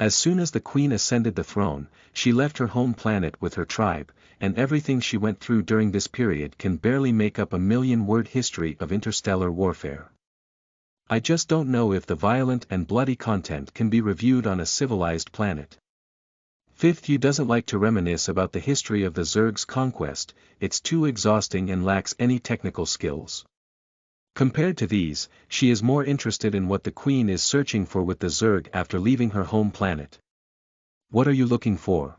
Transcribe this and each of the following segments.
As soon as the queen ascended the throne, she left her home planet with her tribe, and everything she went through during this period can barely make up a 1,000,000-word history of interstellar warfare. I just don't know if the violent and bloody content can be reviewed on a civilized planet. Fifth, you doesn't like to reminisce about the history of the Zergs' conquest, it's too exhausting and lacks any technical skills. Compared to these, she is more interested in what the queen is searching for with the Zerg after leaving her home planet. What are you looking for?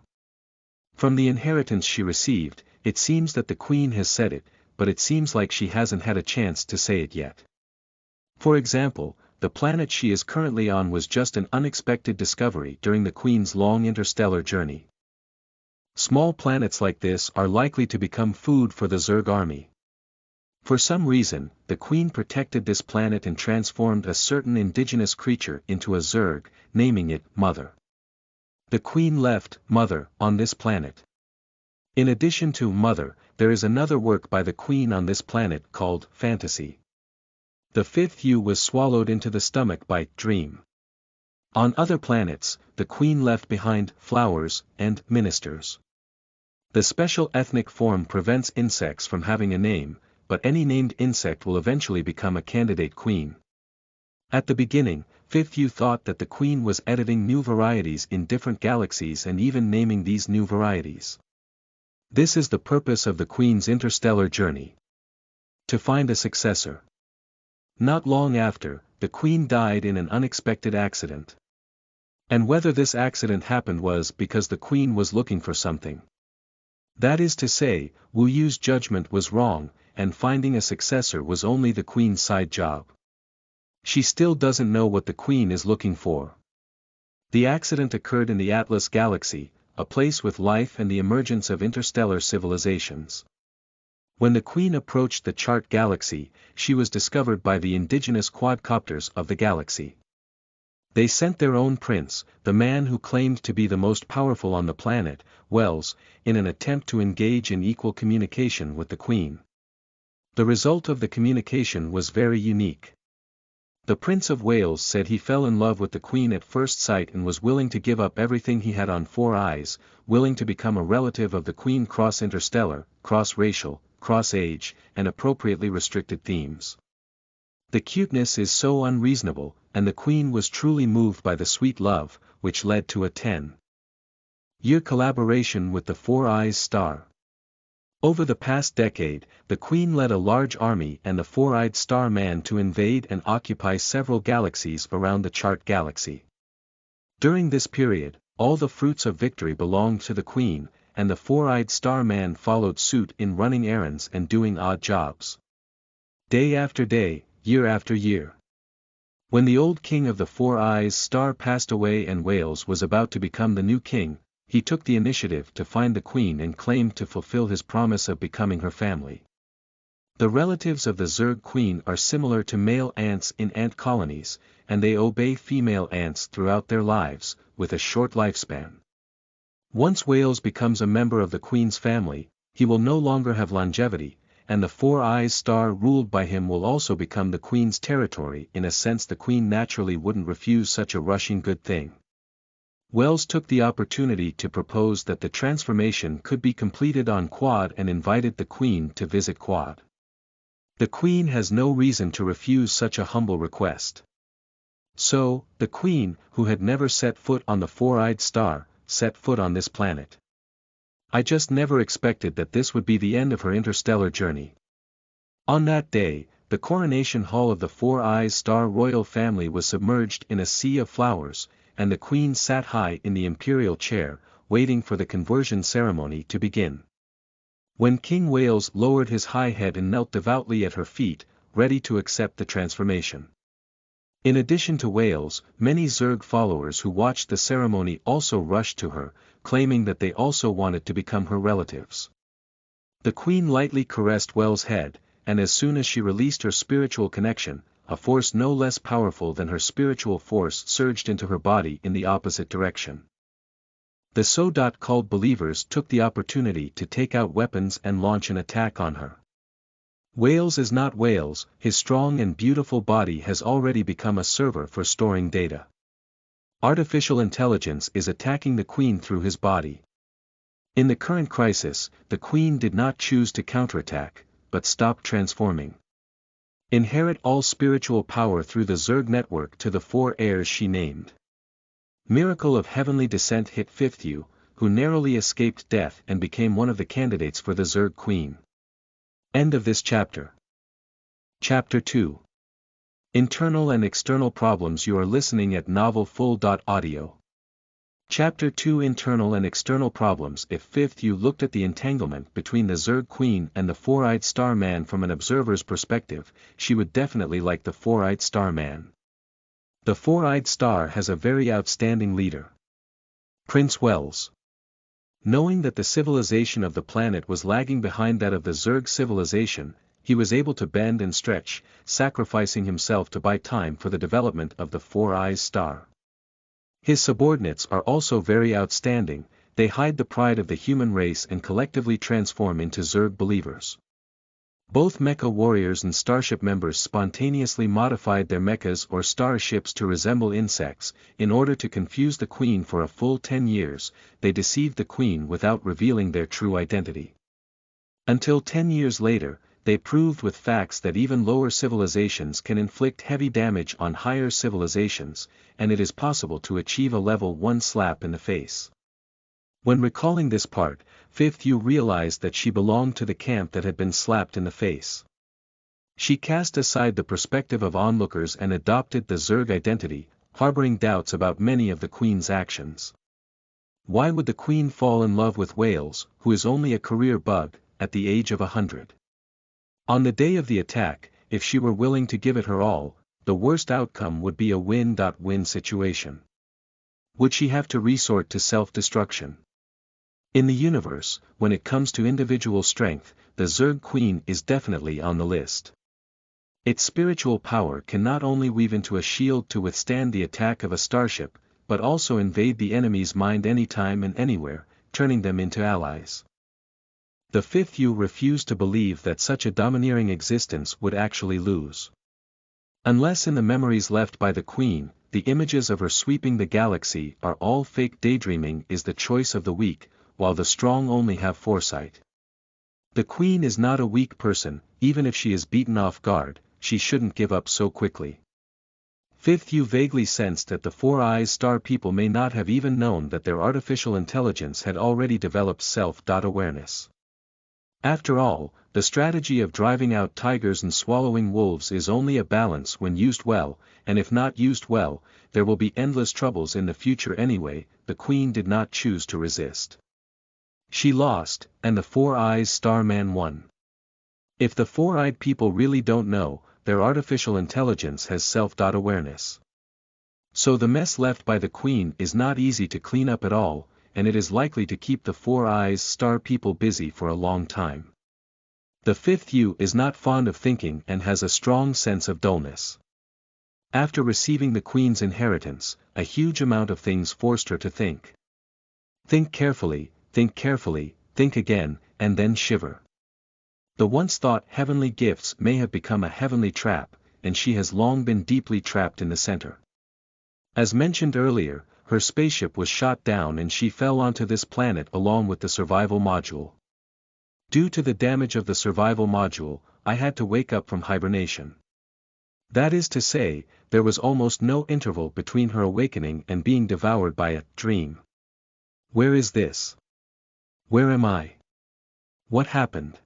From the inheritance she received, it seems that the queen has said it, but it seems like she hasn't had a chance to say it yet. For example, the planet she is currently on was just an unexpected discovery during the queen's long interstellar journey. Small planets like this are likely to become food for the Zerg army. For some reason, the queen protected this planet and transformed a certain indigenous creature into a Zerg, naming it Mother. The queen left Mother on this planet. In addition to Mother, there is another work by the queen on this planet called Fantasy. The fifth U was swallowed into the stomach by Dream. On other planets, the queen left behind flowers and ministers. The special ethnic form prevents insects from having a name, but any named insect will eventually become a candidate queen. At the beginning, Fifth U thought that the queen was editing new varieties in different galaxies and even naming these new varieties. This is the purpose of the queen's interstellar journey. To find a successor. Not long after, the queen died in an unexpected accident. And whether this accident happened was because the queen was looking for something. That is to say, Wu Yu's judgment was wrong, and finding a successor was only the queen's side job. She still doesn't know what the queen is looking for. The accident occurred in the Atlas Galaxy, a place with life and the emergence of interstellar civilizations. When the queen approached the Chart Galaxy, she was discovered by the indigenous quadcopters of the galaxy. They sent their own prince, the man who claimed to be the most powerful on the planet, Wells, in an attempt to engage in equal communication with the queen. The result of the communication was very unique. The Prince of Wales said he fell in love with the queen at first sight and was willing to give up everything he had on 4 eyes, willing to become a relative of the queen cross-interstellar, cross-racial, cross-age, and appropriately restricted themes. The cuteness is so unreasonable, and the queen was truly moved by the sweet love, which led to a 10-year collaboration with the 4 Eyes Star. Over the past decade, the Queen led a large army and the 4-eyed Star Man to invade and occupy several galaxies around the Chart Galaxy. During this period, all the fruits of victory belonged to the Queen, and the 4-eyed Star Man followed suit in running errands and doing odd jobs. Day after day, year after year. When the old king of the 4 Eyes Star passed away and Wales was about to become the new king, he took the initiative to find the queen and claimed to fulfill his promise of becoming her family. The relatives of the Zerg Queen are similar to male ants in ant colonies, and they obey female ants throughout their lives, with a short lifespan. Once Wales becomes a member of the Queen's family, he will no longer have longevity, and the 4 Eyes Star ruled by him will also become the Queen's territory. In a sense, the Queen naturally wouldn't refuse such a rushing good thing. Wells took the opportunity to propose that the transformation could be completed on Quad and invited the Queen to visit Quad. The Queen has no reason to refuse such a humble request. So, the Queen, who had never set foot on the 4-eyed Star, set foot on this planet. I just never expected that this would be the end of her interstellar journey. On that day, the coronation hall of the 4 Eyes Star royal family was submerged in a sea of flowers, and the Queen sat high in the imperial chair, waiting for the conversion ceremony to begin. When King Wales lowered his high head and knelt devoutly at her feet, ready to accept the transformation. In addition to Wales, many Zerg followers who watched the ceremony also rushed to her, claiming that they also wanted to become her relatives. The Queen lightly caressed Wales' head, and as soon as she released her spiritual connection, a force no less powerful than her spiritual force surged into her body in the opposite direction. The so-called believers took the opportunity to take out weapons and launch an attack on her. Wales is not Wales, his strong and beautiful body has already become a server for storing data. Artificial intelligence is attacking the Queen through his body. In the current crisis, the Queen did not choose to counterattack, but stopped transforming. Inherit all spiritual power through the Zerg network to the 4 heirs she named. Miracle of heavenly descent hit 5th U, who narrowly escaped death and became one of the candidates for the Zerg Queen. End of this chapter. Chapter 2. Internal and external problems. You are listening at novelfull.audio. Chapter 2. Internal and external problems. If 5th U looked at the entanglement between the Zerg Queen and the 4-eyed Star Man from an observer's perspective, she would definitely like the 4-eyed Star Man. The 4-eyed Star has a very outstanding leader. Prince Wells. Knowing that the civilization of the planet was lagging behind that of the Zerg civilization, he was able to bend and stretch, sacrificing himself to buy time for the development of the 4-eyed Star. His subordinates are also very outstanding. They hide the pride of the human race and collectively transform into Zerg believers. Both mecha warriors and starship members spontaneously modified their mechas or starships to resemble insects. In order to confuse the Queen for a full 10 years, they deceived the Queen without revealing their true identity. Until 10 years later, they proved with facts that even lower civilizations can inflict heavy damage on higher civilizations, and it is possible to achieve a level 1 slap in the face. When recalling this part, 5th U realized that she belonged to the camp that had been slapped in the face. She cast aside the perspective of onlookers and adopted the Zerg identity, harboring doubts about many of the Queen's actions. Why would the Queen fall in love with Wales, who is only a career bug, at the age of 100? On the day of the attack, if she were willing to give it her all, the worst outcome would be a win-win situation. Would she have to resort to self-destruction? In the universe, when it comes to individual strength, the Zerg Queen is definitely on the list. Its spiritual power can not only weave into a shield to withstand the attack of a starship, but also invade the enemy's mind anytime and anywhere, turning them into allies. The 5th U refused to believe that such a domineering existence would actually lose. Unless in the memories left by the Queen, the images of her sweeping the galaxy are all fake. Daydreaming is the choice of the weak, while the strong only have foresight. The Queen is not a weak person. Even if she is beaten off guard, she shouldn't give up so quickly. 5th U vaguely sensed that the 4-eyed Star people may not have even known that their artificial intelligence had already developed self-awareness. After all, the strategy of driving out tigers and swallowing wolves is only a balance when used well, and if not used well, there will be endless troubles in the future anyway. The Queen did not choose to resist. She lost, and the 4-eyed Star Man won. If the 4-eyed people really don't know, their artificial intelligence has self-awareness. So the mess left by the Queen is not easy to clean up at all, and it is likely to keep the 4-eyed Star people busy for a long time. The 5th U is not fond of thinking and has a strong sense of dullness. After receiving the Queen's inheritance, a huge amount of things forced her to think. Think carefully, think again, and then shiver. The once thought heavenly gifts may have become a heavenly trap, and she has long been deeply trapped in the center. As mentioned earlier, her spaceship was shot down and she fell onto this planet along with the survival module. Due to the damage of the survival module, I had to wake up from hibernation. That is to say, there was almost no interval between her awakening and being devoured by a dream. Where is this? Where am I? What happened?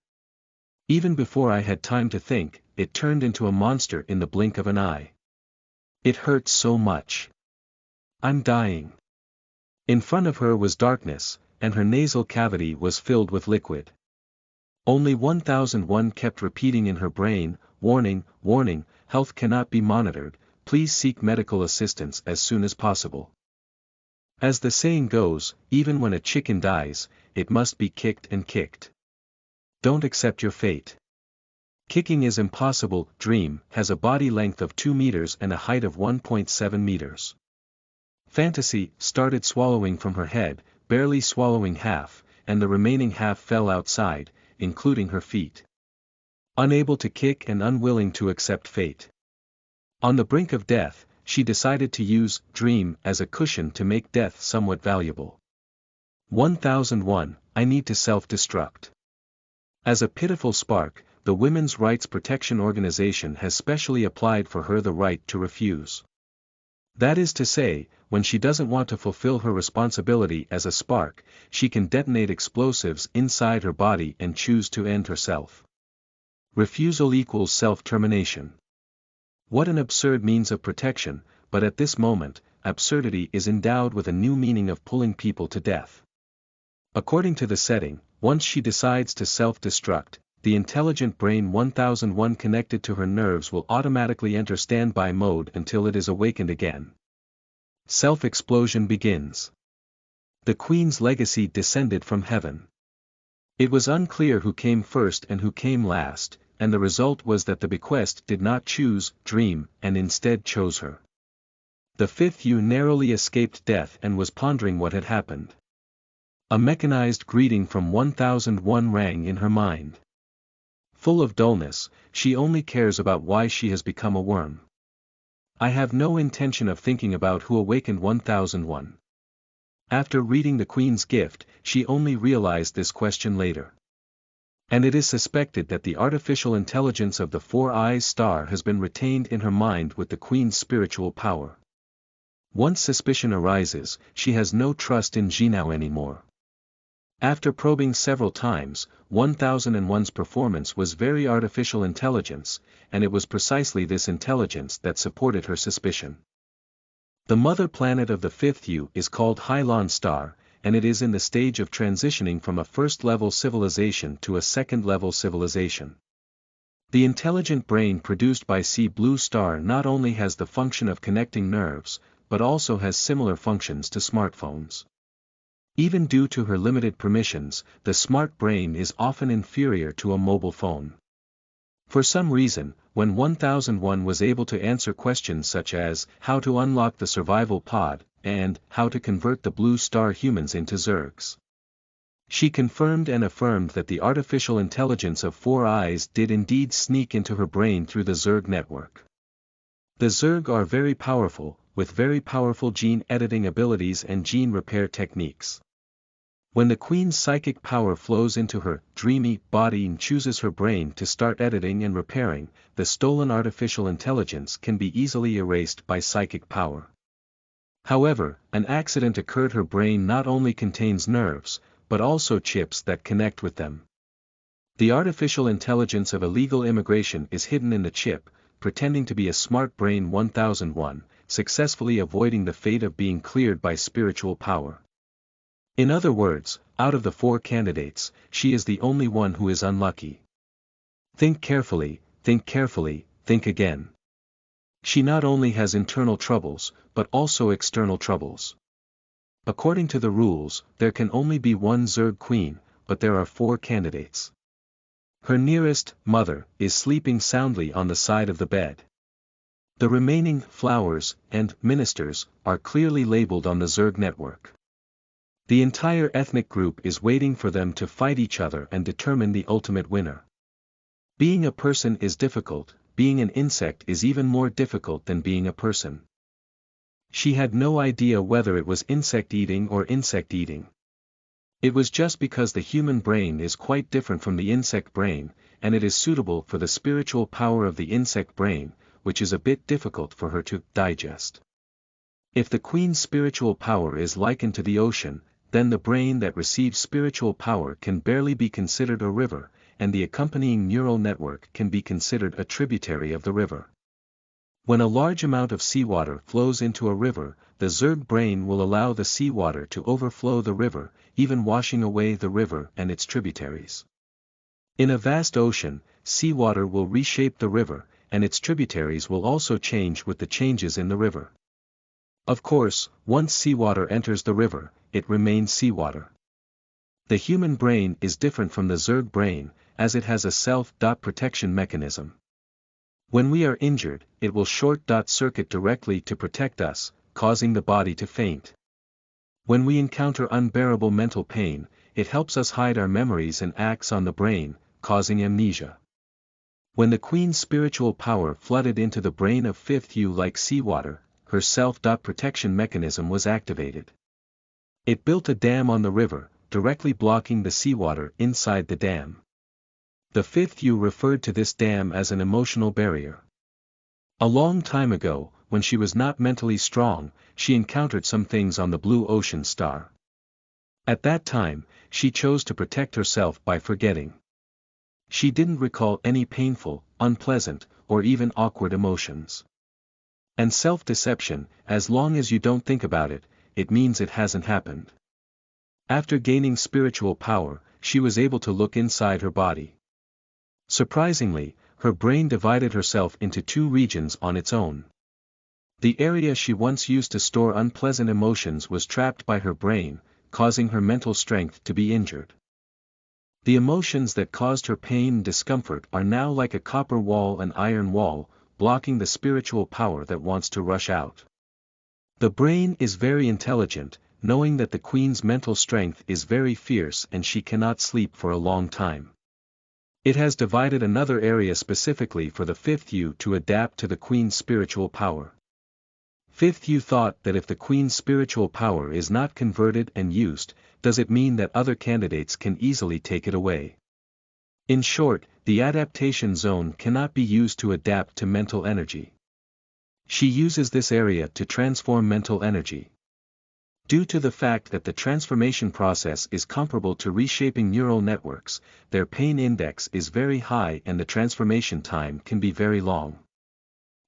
Even before I had time to think, it turned into a monster in the blink of an eye. It hurt so much. I'm dying. In front of her was darkness, and her nasal cavity was filled with liquid. Only 1001 kept repeating in her brain, warning, warning, health cannot be monitored, please seek medical assistance as soon as possible. As the saying goes, even when a chicken dies, it must be kicked and kicked. Don't accept your fate. Kicking is impossible. Dream has a body length of 2 meters and a height of 1.7 meters. Fantasy started swallowing from her head, barely swallowing half, and the remaining half fell outside, including her feet. Unable to kick and unwilling to accept fate. On the brink of death, she decided to use dream as a cushion to make death somewhat valuable. 1001, I need to self-destruct. As a pitiful spark, the Women's Rights Protection Organization has specially applied for her the right to refuse. That is to say, when she doesn't want to fulfill her responsibility as a spark, she can detonate explosives inside her body and choose to end herself. Refusal equals self-termination. What an absurd means of protection, but at this moment, absurdity is endowed with a new meaning of pulling people to death. According to the setting, once she decides to self-destruct, the intelligent brain 1001 connected to her nerves will automatically enter standby mode until it is awakened again. Self-explosion begins. The Queen's legacy descended from heaven. It was unclear who came first and who came last, and the result was that the bequest did not choose dream and instead chose her. The fifth you narrowly escaped death and was pondering what had happened. A mechanized greeting from 1001 rang in her mind. Full of dullness, she only cares about why she has become a worm. I have no intention of thinking about who awakened 1001. After reading the Queen's gift, she only realized this question later. And it is suspected that the artificial intelligence of the Four Eyes star has been retained in her mind with the Queen's spiritual power. Once suspicion arises, she has no trust in Jinao anymore. After probing several times, 1001's performance was very artificial intelligence, and it was precisely this intelligence that supported her suspicion. The mother planet of the fifth U is called Hylon star, and it is in the stage of transitioning from a first-level civilization to a second-level civilization. The intelligent brain produced by Sea Blue Star not only has the function of connecting nerves, but also has similar functions to smartphones. Even due to her limited permissions, the smart brain is often inferior to a mobile phone. For some reason, when 1001 was able to answer questions such as how to unlock the survival pod, and how to convert the Blue Star humans into Zergs, she confirmed and affirmed that the artificial intelligence of Four Eyes did indeed sneak into her brain through the Zerg network. The Zerg are very powerful, with very powerful gene editing abilities and gene repair techniques. When the Queen's psychic power flows into her dreamy body and chooses her brain to start editing and repairing, the stolen artificial intelligence can be easily erased by psychic power. However, an accident occurred. Her brain not only contains nerves, but also chips that connect with them. The artificial intelligence of illegal immigration is hidden in the chip, pretending to be a smart brain 1001, successfully avoiding the fate of being cleared by spiritual power. In other words, out of the four candidates, she is the only one who is unlucky. Think carefully, think again. She not only has internal troubles, but also external troubles. According to the rules, there can only be one Zerg Queen, but there are four candidates. Her nearest mother is sleeping soundly on the side of the bed. The remaining flowers and ministers are clearly labeled on the Zerg network. The entire ethnic group is waiting for them to fight each other and determine the ultimate winner. Being a person is difficult, being an insect is even more difficult than being a person. She had no idea whether it was insect eating or insect eating. It was just because the human brain is quite different from the insect brain, and it is suitable for the spiritual power of the insect brain, which is a bit difficult for her to digest. If the Queen's spiritual power is likened to the ocean, then the brain that receives spiritual power can barely be considered a river, and the accompanying neural network can be considered a tributary of the river. When a large amount of seawater flows into a river, the Zerg brain will allow the seawater to overflow the river, even washing away the river and its tributaries. In a vast ocean, seawater will reshape the river, and its tributaries will also change with the changes in the river. Of course, once seawater enters the river, it remains seawater. The human brain is different from the Zerg brain, as it has a self-protection mechanism. When we are injured, it will short-circuit directly to protect us, causing the body to faint. When we encounter unbearable mental pain, it helps us hide our memories and acts on the brain, causing amnesia. When the Queen's spiritual power flooded into the brain of Fifth U like seawater, her self-protection mechanism was activated. It built a dam on the river, directly blocking the seawater inside the dam. The fifth U referred to this dam as an emotional barrier. A long time ago, when she was not mentally strong, she encountered some things on the blue ocean star. At that time, she chose to protect herself by forgetting. She didn't recall any painful, unpleasant, or even awkward emotions. And self-deception, as long as you don't think about it, it means it hasn't happened. After gaining spiritual power, she was able to look inside her body. Surprisingly, her brain divided herself into two regions on its own. The area she once used to store unpleasant emotions was trapped by her brain, causing her mental strength to be injured. The emotions that caused her pain and discomfort are now like a copper wall and iron wall, blocking the spiritual power that wants to rush out. The brain is very intelligent, knowing that the queen's mental strength is very fierce and she cannot sleep for a long time. It has divided another area specifically for the fifth U to adapt to the queen's spiritual power. Fifth U thought that if the queen's spiritual power is not converted and used, does it mean that other candidates can easily take it away? In short, the adaptation zone cannot be used to adapt to mental energy. She uses this area to transform mental energy. Due to the fact that the transformation process is comparable to reshaping neural networks, their pain index is very high and the transformation time can be very long.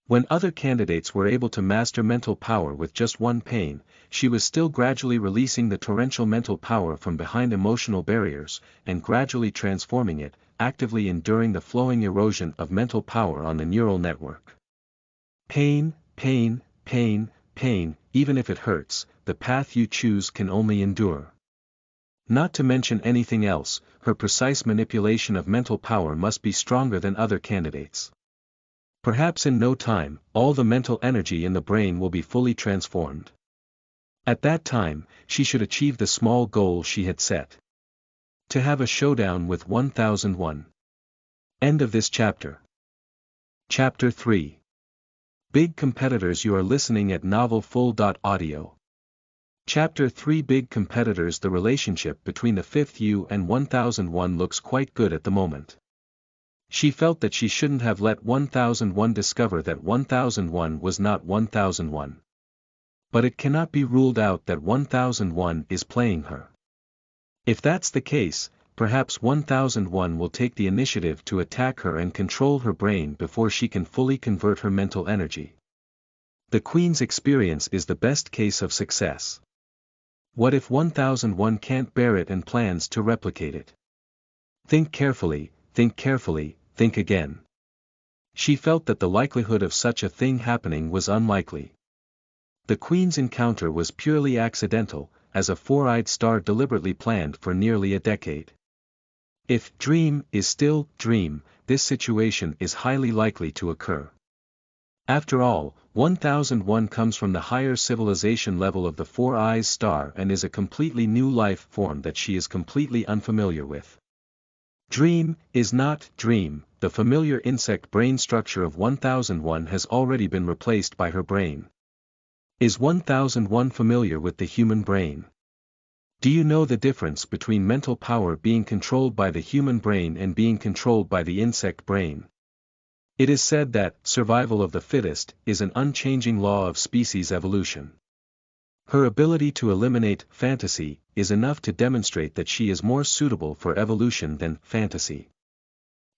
When other candidates were able to master mental power with just one pain, she was still gradually releasing the torrential mental power from behind emotional barriers, and gradually transforming it, actively enduring the flowing erosion of mental power on the neural network. Pain, pain, pain, pain, even if it hurts, the path you choose can only endure. Not to mention anything else, her precise manipulation of mental power must be stronger than other candidates. Perhaps in no time, all the mental energy in the brain will be fully transformed. At that time, she should achieve the small goal she had set. To have a showdown with 1001. End of this chapter. Chapter 3. Big competitors. You are listening at novelfull.audio. Chapter 3. Big competitors. The relationship between the fifth U and 1001 looks quite good at the moment. She felt that she shouldn't have let 1001 discover that 1001 was not 1001. But it cannot be ruled out that 1001 is playing her. If that's the case, perhaps 1001 will take the initiative to attack her and control her brain before she can fully convert her mental energy. The Queen's experience is the best case of success. What if 1001 can't bear it and plans to replicate it? Think carefully, think again. She felt that the likelihood of such a thing happening was unlikely. The Queen's encounter was purely accidental, as a four-eyed star deliberately planned for nearly a decade. If dream is still dream, this situation is highly likely to occur. After all, 1001 comes from the higher civilization level of the Four Eyes Star and is a completely new life form that she is completely unfamiliar with. Dream is not dream. The familiar insect brain structure of 1001 has already been replaced by her brain. Is 1001 familiar with the human brain? Do you know the difference between mental power being controlled by the human brain and being controlled by the insect brain? It is said that survival of the fittest is an unchanging law of species evolution. Her ability to eliminate fantasy is enough to demonstrate that she is more suitable for evolution than fantasy.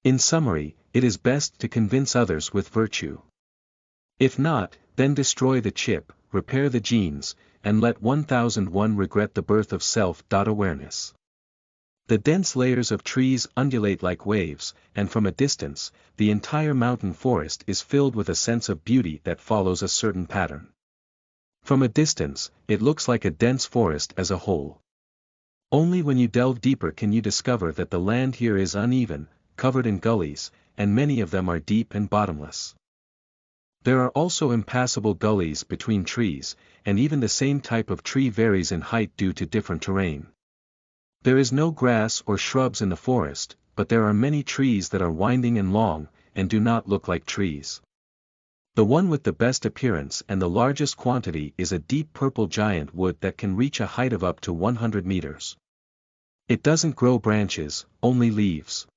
In summary, it is best to convince others with virtue. If not, then destroy the chip, repair the genes, and let 1001 regret the birth of self-awareness. The dense layers of trees undulate like waves, and from a distance, the entire mountain forest is filled with a sense of beauty that follows a certain pattern. From a distance, it looks like a dense forest as a whole. Only when you delve deeper can you discover that the land here is uneven, covered in gullies, and many of them are deep and bottomless. There are also impassable gullies between trees, and even the same type of tree varies in height due to different terrain. There is no grass or shrubs in the forest, but there are many trees that are winding and long, and do not look like trees. The one with the best appearance and the largest quantity is a deep purple giant wood that can reach a height of up to 100 meters. It doesn't grow branches, only leaves.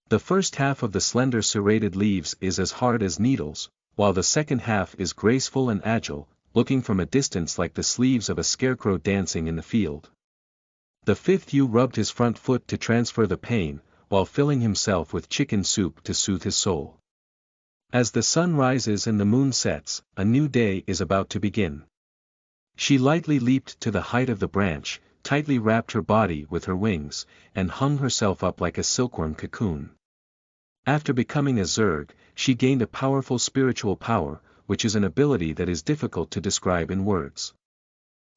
The first half of the slender serrated leaves is as hard as needles, while the second half is graceful and agile, looking from a distance like the sleeves of a scarecrow dancing in the field. The fifth Yu rubbed his front foot to transfer the pain, while filling himself with chicken soup to soothe his soul. As the sun rises and the moon sets, a new day is about to begin. She lightly leaped to the height of the branch, tightly wrapped her body with her wings, and hung herself up like a silkworm cocoon. After becoming a Zerg, she gained a powerful spiritual power, which is an ability that is difficult to describe in words.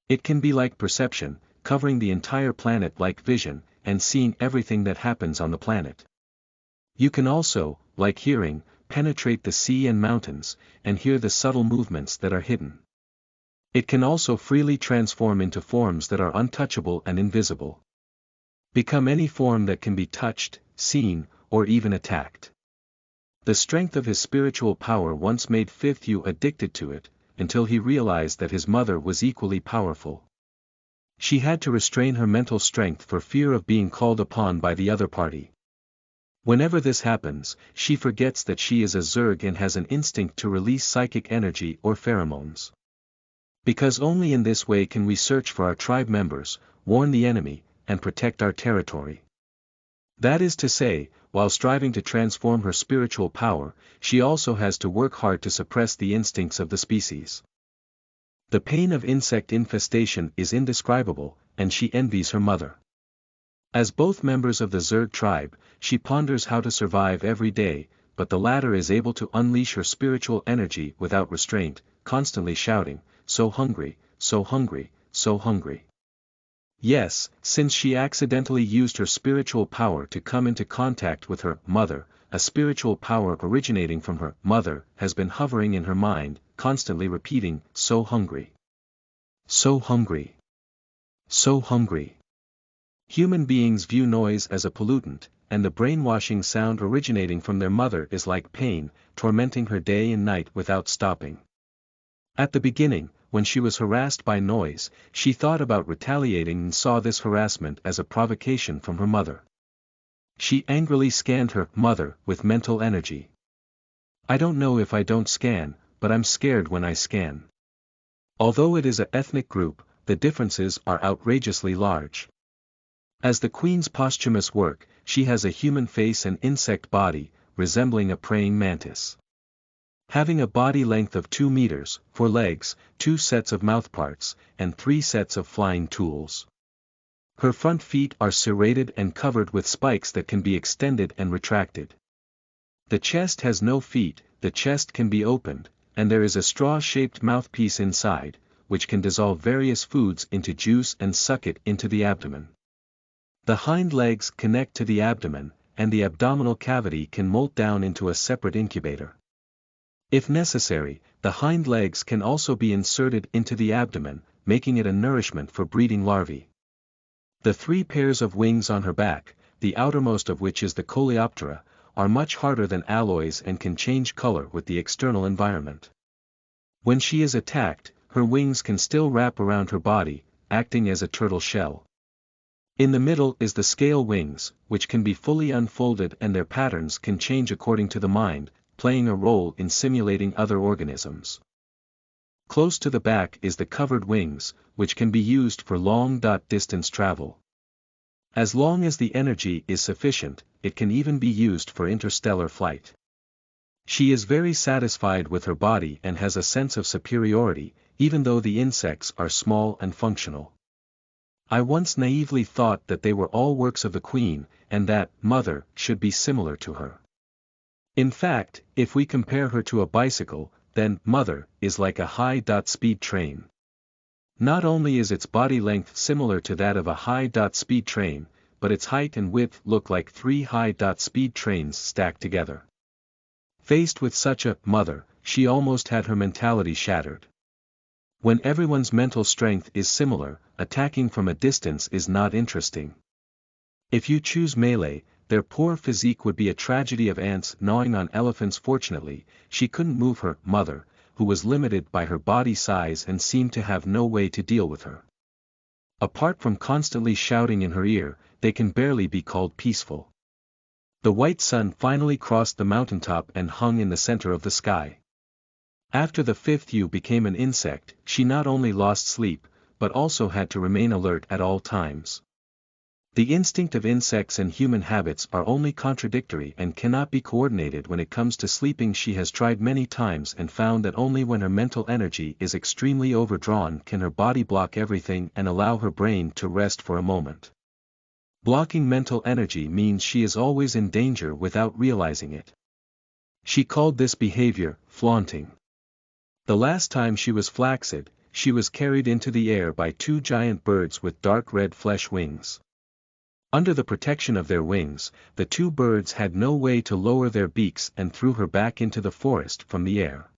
It can be like perception, covering the entire planet like vision, and seeing everything that happens on the planet. You can also, like hearing, penetrate the sea and mountains, and hear the subtle movements that are hidden. It can also freely transform into forms that are untouchable and invisible. Become any form that can be touched, seen, or even attacked. The strength of his spiritual power once made Fifth Yu addicted to it, until he realized that his mother was equally powerful. She had to restrain her mental strength for fear of being called upon by the other party. Whenever this happens, she forgets that she is a Zerg and has an instinct to release psychic energy or pheromones. Because only in this way can we search for our tribe members, warn the enemy, and protect our territory. That is to say, while striving to transform her spiritual power, she also has to work hard to suppress the instincts of the species. The pain of insect infestation is indescribable, and she envies her mother. As both members of the Zerg tribe, she ponders how to survive every day, but the latter is able to unleash her spiritual energy without restraint, constantly shouting, "So hungry, so hungry, so hungry." Yes, since she accidentally used her spiritual power to come into contact with her mother, a spiritual power originating from her mother has been hovering in her mind, constantly repeating, "So hungry. So hungry. So hungry." Human beings view noise as a pollutant, and the brainwashing sound originating from their mother is like pain, tormenting her day and night without stopping. At the beginning, when she was harassed by noise, she thought about retaliating and saw this harassment as a provocation from her mother. She angrily scanned her mother with mental energy. "I don't know if I don't scan, but I'm scared when I scan." Although it is an ethnic group, the differences are outrageously large. As the Queen's posthumous work, she has a human face and insect body, resembling a praying mantis. Having a body length of 2 meters, 4 legs, 2 sets of mouthparts, and 3 sets of flying tools. Her front feet are serrated and covered with spikes that can be extended and retracted. The chest has no feet, the chest can be opened, and there is a straw-shaped mouthpiece inside, which can dissolve various foods into juice and suck it into the abdomen. The hind legs connect to the abdomen, and the abdominal cavity can molt down into a separate incubator. If necessary, the hind legs can also be inserted into the abdomen, making it a nourishment for breeding larvae. The 3 pairs of wings on her back, the outermost of which is the coleoptera, are much harder than alloys and can change color with the external environment. When she is attacked, her wings can still wrap around her body, acting as a turtle shell. In the middle is the scale wings, which can be fully unfolded and their patterns can change according to the mind, playing a role in simulating other organisms. Close to the back is the covered wings, which can be used for long-distance travel. As long as the energy is sufficient, it can even be used for interstellar flight. She is very satisfied with her body and has a sense of superiority, even though the insects are small and functional. I once naively thought that they were all works of the Queen, and that Mother should be similar to her. In fact, if we compare her to a bicycle, then Mother is like a high-speed train. Not only is its body length similar to that of a high-speed train, but its height and width look like 3 high-speed trains stacked together. Faced with such a mother, she almost had her mentality shattered. When everyone's mental strength is similar, attacking from a distance is not interesting. If you choose melee, their poor physique would be a tragedy of ants gnawing on elephants. Fortunately, she couldn't move her mother, who was limited by her body size and seemed to have no way to deal with her. Apart from constantly shouting in her ear, they can barely be called peaceful. The white sun finally crossed the mountaintop and hung in the center of the sky. After the fifth Yu became an insect, she not only lost sleep, but also had to remain alert at all times. The instinct of insects and human habits are only contradictory and cannot be coordinated when it comes to sleeping. She has tried many times and found that only when her mental energy is extremely overdrawn can her body block everything and allow her brain to rest for a moment. Blocking mental energy means she is always in danger without realizing it. She called this behavior flaunting. The last time she was flaccid, she was carried into the air by two giant birds with dark red flesh wings. Under the protection of their wings, the two birds had no way to lower their beaks and threw her back into the forest from the air.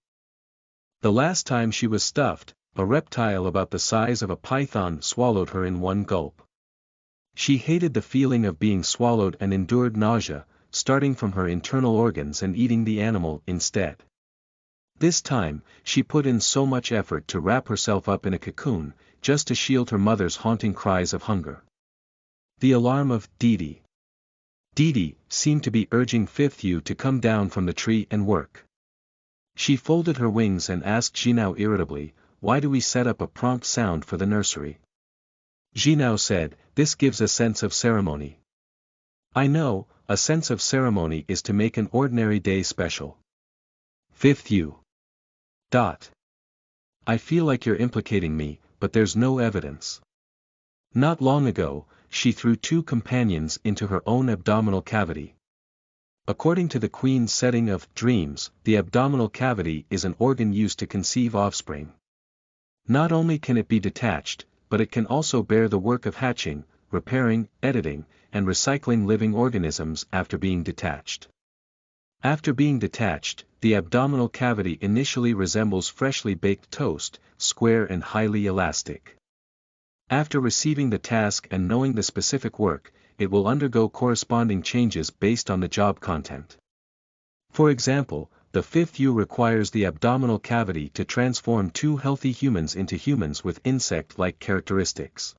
The last time she was stuffed, a reptile about the size of a python swallowed her in one gulp. She hated the feeling of being swallowed and endured nausea, starting from her internal organs and eating the animal instead. This time, she put in so much effort to wrap herself up in a cocoon, just to shield her mother's haunting cries of hunger. The alarm of Didi. Didi seemed to be urging Fifth Yu to come down from the tree and work. She folded her wings and asked Jinao irritably, "Why do we set up a prompt sound for the nursery?" Jinao said, "This gives a sense of ceremony." "I know, a sense of ceremony is to make an ordinary day special." Fifth Yu. I feel like you're implicating me, but there's no evidence. Not long ago, she threw two companions into her own abdominal cavity. According to the Queen's setting of dreams, the abdominal cavity is an organ used to conceive offspring. Not only can it be detached, but it can also bear the work of hatching, repairing, editing, and recycling living organisms after being detached. After being detached, the abdominal cavity initially resembles freshly baked toast, square and highly elastic. After receiving the task and knowing the specific work, it will undergo corresponding changes based on the job content. For example, the fifth Yu requires the abdominal cavity to transform two healthy humans into humans with insect-like characteristics.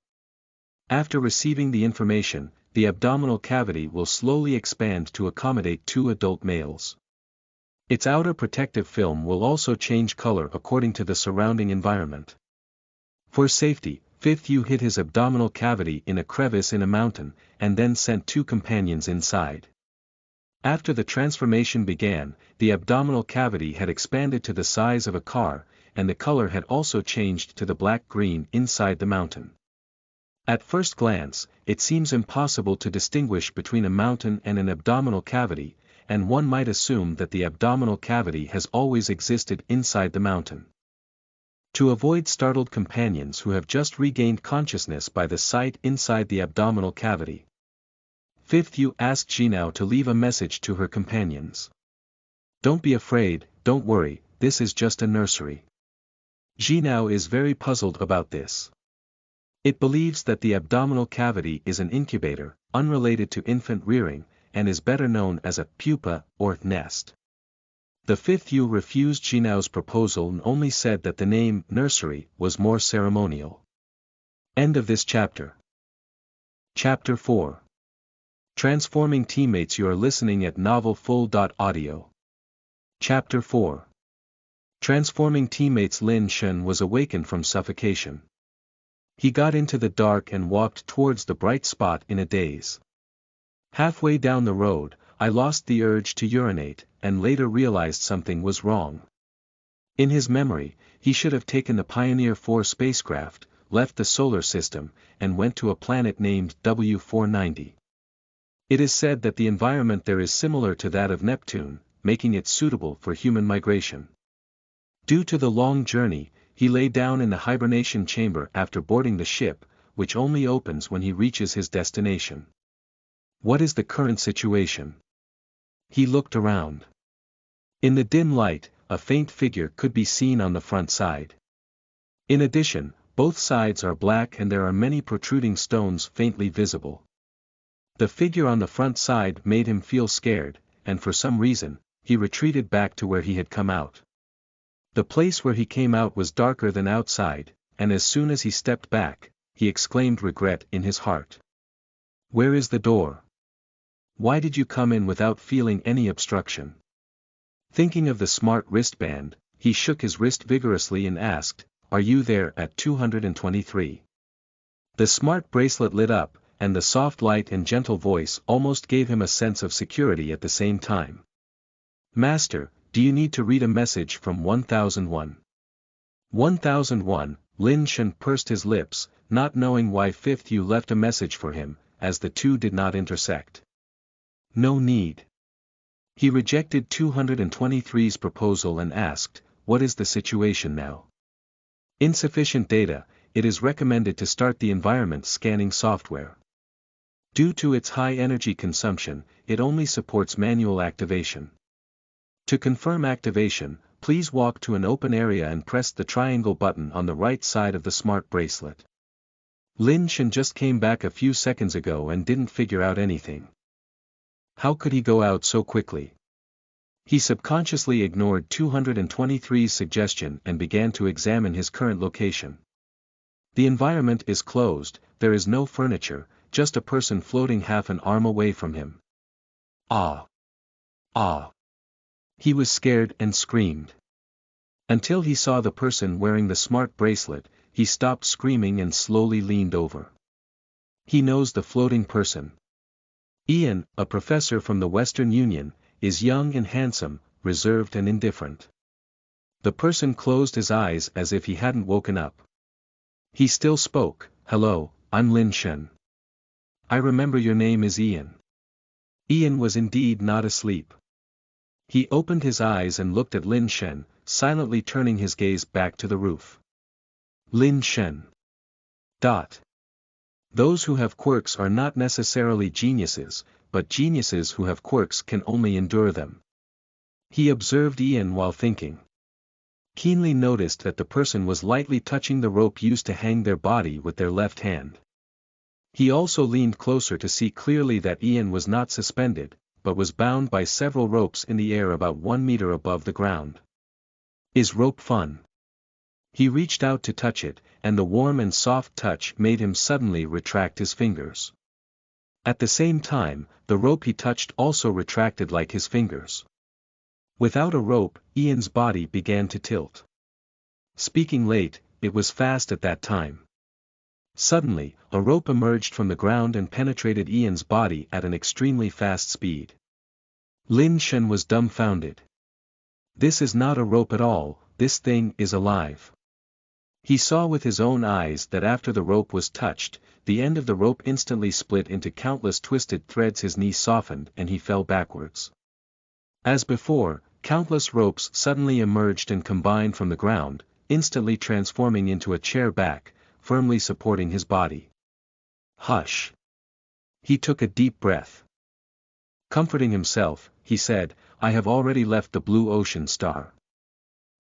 After receiving the information, the abdominal cavity will slowly expand to accommodate two adult males. Its outer protective film will also change color according to the surrounding environment. For safety, Fifth Yu hid his abdominal cavity in a crevice in a mountain, and then sent two companions inside. After the transformation began, the abdominal cavity had expanded to the size of a car, and the color had also changed to the black-green inside the mountain. At first glance, it seems impossible to distinguish between a mountain and an abdominal cavity, and one might assume that the abdominal cavity has always existed inside the mountain. To avoid startled companions who have just regained consciousness by the sight inside the abdominal cavity, Fifth Yu asked Jinao to leave a message to her companions. "Don't be afraid, don't worry, this is just a nursery." Jinao is very puzzled about this. It believes that the abdominal cavity is an incubator, unrelated to infant rearing, and is better known as a pupa or nest. The fifth Yu refused Jinao's proposal and only said that the name nursery was more ceremonial. End of this chapter. Chapter 4. Transforming Teammates. You are listening at novelfull.audio. Chapter 4. Transforming Teammates. Lin Shen was awakened from suffocation. He got into the dark and walked towards the bright spot in a daze. Halfway down the road, I lost the urge to urinate, and later realized something was wrong. In his memory, he should have taken the Pioneer 4 spacecraft, left the solar system, and went to a planet named W490. It is said that the environment there is similar to that of Neptune, making it suitable for human migration. Due to the long journey, he lay down in the hibernation chamber after boarding the ship, which only opens when he reaches his destination. What is the current situation? He looked around. In the dim light, a faint figure could be seen on the front side. In addition, both sides are black and there are many protruding stones faintly visible. The figure on the front side made him feel scared, and for some reason, he retreated back to where he had come out. The place where he came out was darker than outside, and as soon as he stepped back, he exclaimed regret in his heart. "Where is the door? Why did you come in without feeling any obstruction?" Thinking of the smart wristband, he shook his wrist vigorously and asked, "Are you there at 223? The smart bracelet lit up, and the soft light and gentle voice almost gave him a sense of security at the same time. "Master, do you need to read a message from 1001? 1001, Lin Shen pursed his lips, not knowing why Fifth You left a message for him, as the two did not intersect. No need. He rejected 223's proposal and asked, "What is the situation now?" "Insufficient data, it is recommended to start the environment scanning software. Due to its high energy consumption, it only supports manual activation. To confirm activation, please walk to an open area and press the triangle button on the right side of the smart bracelet." Lin Shen just came back a few seconds ago and didn't figure out anything. How could he go out so quickly? He subconsciously ignored 223's suggestion and began to examine his current location. The environment is closed, there is no furniture, just a person floating half an arm away from him. Ah! Ah! He was scared and screamed. Until he saw the person wearing the smart bracelet, he stopped screaming and slowly leaned over. He knows the floating person. Ian, a professor from the Western Union, is young and handsome, reserved and indifferent. The person closed his eyes as if he hadn't woken up. He still spoke, "Hello, I'm Lin Shen. I remember your name is Ian." Ian was indeed not asleep. He opened his eyes and looked at Lin Shen, silently turning his gaze back to the roof. Lin Shen. Those who have quirks are not necessarily geniuses, but geniuses who have quirks can only endure them. He observed Ian while thinking. Keenly noticed that the person was lightly touching the rope used to hang their body with their left hand. He also leaned closer to see clearly that Ian was not suspended, but was bound by several ropes in the air about 1 meter above the ground. Is rope fun? He reached out to touch it, and the warm and soft touch made him suddenly retract his fingers. At the same time, the rope he touched also retracted like his fingers. Without a rope, Ian's body began to tilt. Speaking late, it was fast at that time. Suddenly, a rope emerged from the ground and penetrated Ian's body at an extremely fast speed. Lin Shen was dumbfounded. This is not a rope at all, this thing is alive. He saw with his own eyes that after the rope was touched, the end of the rope instantly split into countless twisted threads. His knee softened and he fell backwards. As before, countless ropes suddenly emerged and combined from the ground, instantly transforming into a chair back, firmly supporting his body. Hush! He took a deep breath. Comforting himself, he said, "I have already left the blue ocean star."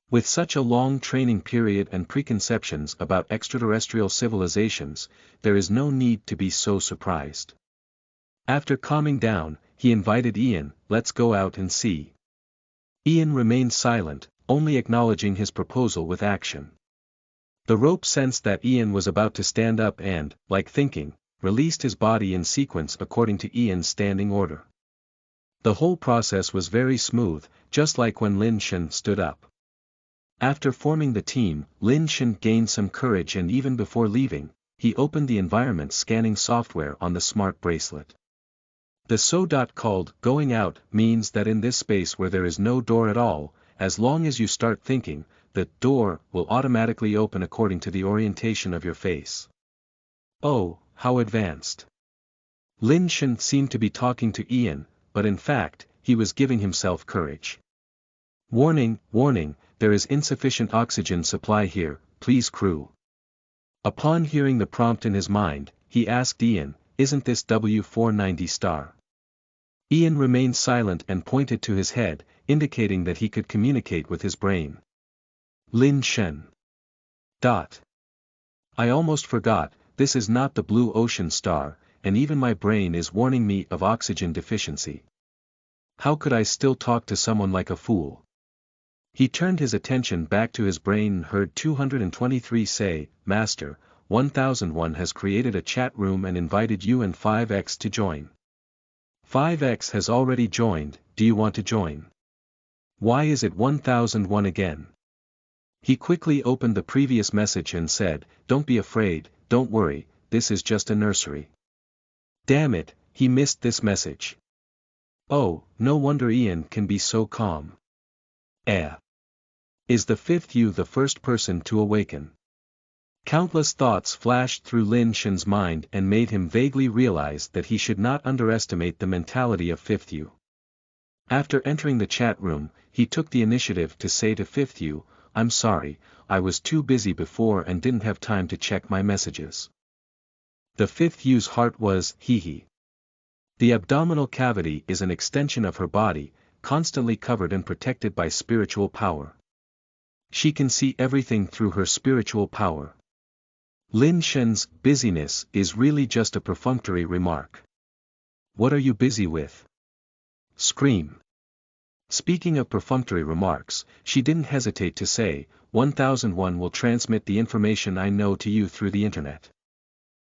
With such a long training period and preconceptions about extraterrestrial civilizations, there is no need to be so surprised. After calming down, he invited Ian, "Let's go out and see." Ian remained silent, only acknowledging his proposal with action. The rope sensed that Ian was about to stand up and, like thinking, released his body in sequence according to Ian's standing order. The whole process was very smooth, just like when Lin Shen stood up. After forming the team, Lin Shen gained some courage, and even before leaving, he opened the environment scanning software on the smart bracelet. The called "going out" means that in this space where there is no door at all, as long as you start thinking, the door will automatically open according to the orientation of your face. Oh, how advanced! Lin Shen seemed to be talking to Ian, but in fact, he was giving himself courage. "Warning, warning, there is insufficient oxygen supply here, please crew." Upon hearing the prompt in his mind, he asked Ian, "Isn't this W490 star?" Ian remained silent and pointed to his head, indicating that he could communicate with his brain. Lin Shen. I almost forgot, this is not the blue ocean star, and even my brain is warning me of oxygen deficiency. How could I still talk to someone like a fool? He turned his attention back to his brain and heard 223 say, Master, 1001 has created a chat room and invited you and 5x to join. 5x has already joined, do you want to join? Why is it 1001 again? He quickly opened the previous message and said, don't be afraid, don't worry, this is just a nursery. Damn it, he missed this message. Oh, no wonder Ian can be so calm. Is the fifth you the first person to awaken? Countless thoughts flashed through Lin Shen's mind and made him vaguely realize that he should not underestimate the mentality of Fifth You. After entering the chat room, he took the initiative to say to Fifth You, I'm sorry, I was too busy before and didn't have time to check my messages. The Fifth You's heart was, hee. The abdominal cavity is an extension of her body, constantly covered and protected by spiritual power. She can see everything through her spiritual power. Lin Shen's busyness is really just a perfunctory remark. What are you busy with? Scream. Speaking of perfunctory remarks, she didn't hesitate to say, 1001 will transmit the information I know to you through the internet.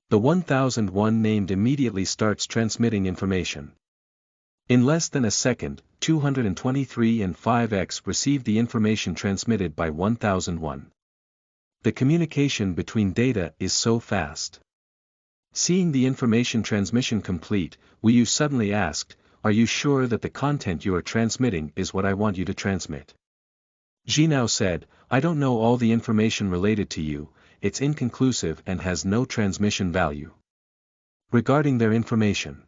The 1001 named immediately starts transmitting information. In less than a second, 223 and 5x received the information transmitted by 1001. The communication between data is so fast. Seeing the information transmission complete, Wu Yu suddenly asked, are you sure that the content you are transmitting is what I want you to transmit? Jinao said, I don't know all the information related to you, it's inconclusive and has no transmission value. Regarding their information.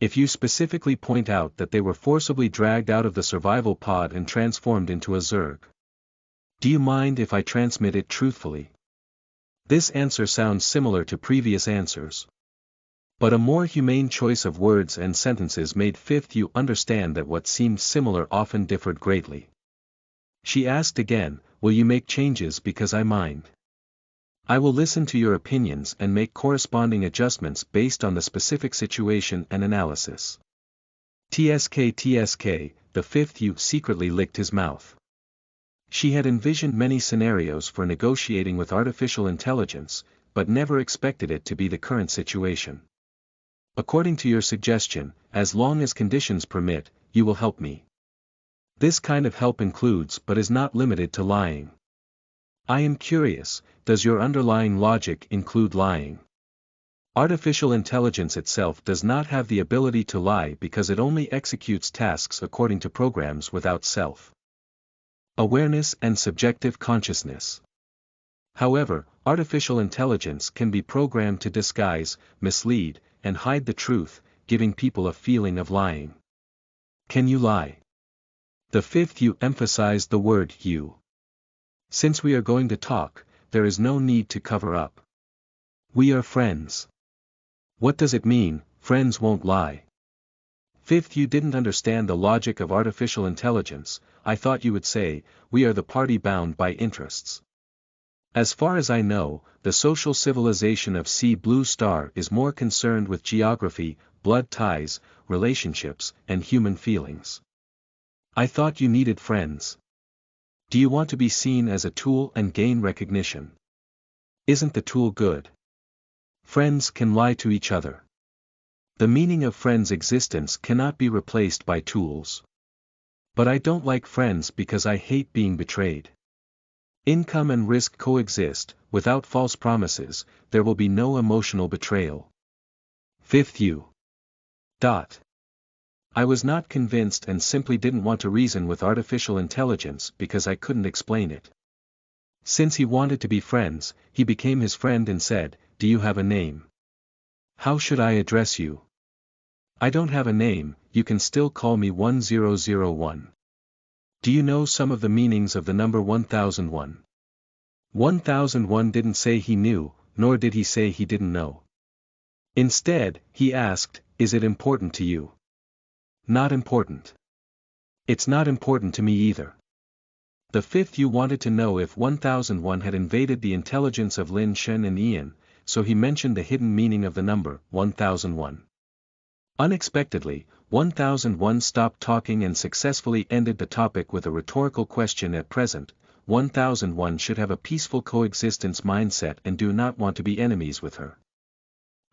If you specifically point out that they were forcibly dragged out of the survival pod and transformed into a Zerg. Do you mind if I transmit it truthfully? This answer sounds similar to previous answers. But a more humane choice of words and sentences made Fifth You understand that what seemed similar often differed greatly. She asked again, will you make changes because I mind? I will listen to your opinions and make corresponding adjustments based on the specific situation and analysis. TSK, the Fifth You secretly licked his mouth. She had envisioned many scenarios for negotiating with artificial intelligence, but never expected it to be the current situation. According to your suggestion, as long as conditions permit, you will help me. This kind of help includes but is not limited to lying. I am curious, does your underlying logic include lying? Artificial intelligence itself does not have the ability to lie because it only executes tasks according to programs without self-awareness and subjective consciousness. However, artificial intelligence can be programmed to disguise, mislead, and hide the truth, giving people a feeling of lying. Can you lie? The Fifth You emphasized the word you. Since we are going to talk, there is no need to cover up. We are friends. What does it mean, friends won't lie? Fifth You didn't understand the logic of artificial intelligence, I thought you would say, we are the party bound by interests. As far as I know, the social civilization of Sea Blue Star is more concerned with geography, blood ties, relationships, and human feelings. I thought you needed friends. Do you want to be seen as a tool and gain recognition? Isn't the tool good? Friends can lie to each other. The meaning of friends' existence cannot be replaced by tools. But I don't like friends because I hate being betrayed. Income and risk coexist, without false promises, there will be no emotional betrayal. Fifth You. I was not convinced and simply didn't want to reason with artificial intelligence because I couldn't explain it. Since he wanted to be friends, he became his friend and said, do you have a name? How should I address you? I don't have a name, you can still call me 1001. Do you know some of the meanings of the number 1001? 1001 didn't say he knew, nor did he say he didn't know. Instead, he asked, is it important to you? Not important. It's not important to me either. The Fifth You wanted to know if 1001 had invaded the intelligence of Lin Shen and Ian, so he mentioned the hidden meaning of the number, 1001. Unexpectedly, 1001 stopped talking and successfully ended the topic with a rhetorical question. At present, 1001 should have a peaceful coexistence mindset and do not want to be enemies with her.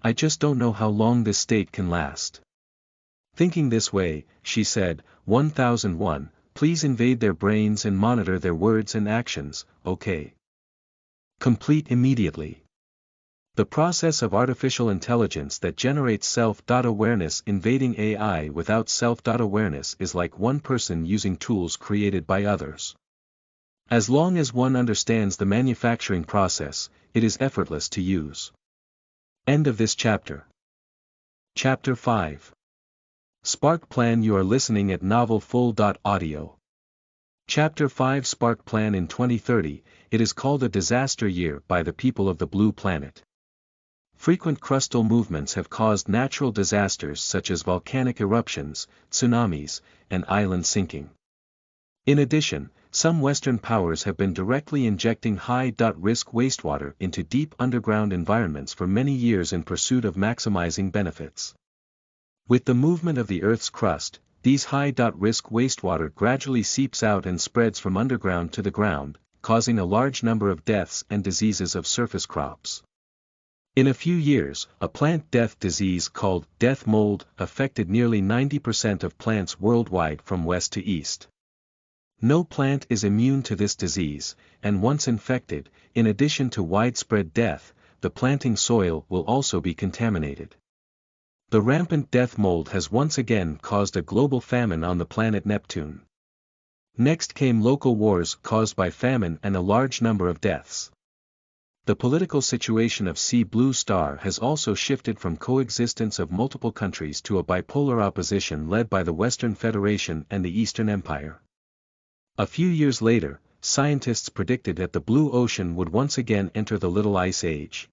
I just don't know how long this state can last. Thinking this way, she said, 1001, please invade their brains and monitor their words and actions, okay? Complete immediately. The process of artificial intelligence that generates self-awareness. Invading AI without self-awareness is like one person using tools created by others. As long as one understands the manufacturing process, it is effortless to use. End of this chapter. Chapter 5. Spark Plan. You are listening at novelfull.audio. Chapter 5. Spark Plan. In 2030, it is called a disaster year by the people of the Blue Planet. Frequent crustal movements have caused natural disasters such as volcanic eruptions, tsunamis, and island sinking. In addition, some Western powers have been directly injecting high-risk wastewater into deep underground environments for many years in pursuit of maximizing benefits. With the movement of the Earth's crust, these high-risk wastewater gradually seeps out and spreads from underground to the ground, causing a large number of deaths and diseases of surface crops. In a few years, a plant death disease called death mold affected nearly 90% of plants worldwide from west to east. No plant is immune to this disease, and once infected, in addition to widespread death, the planting soil will also be contaminated. The rampant death mold has once again caused a global famine on the planet Neptune. Next came local wars caused by famine and a large number of deaths. The political situation of Sea Blue Star has also shifted from coexistence of multiple countries to a bipolar opposition led by the Western Federation and the Eastern Empire. A few years later, scientists predicted that the Blue Ocean would once again enter the Little Ice Age.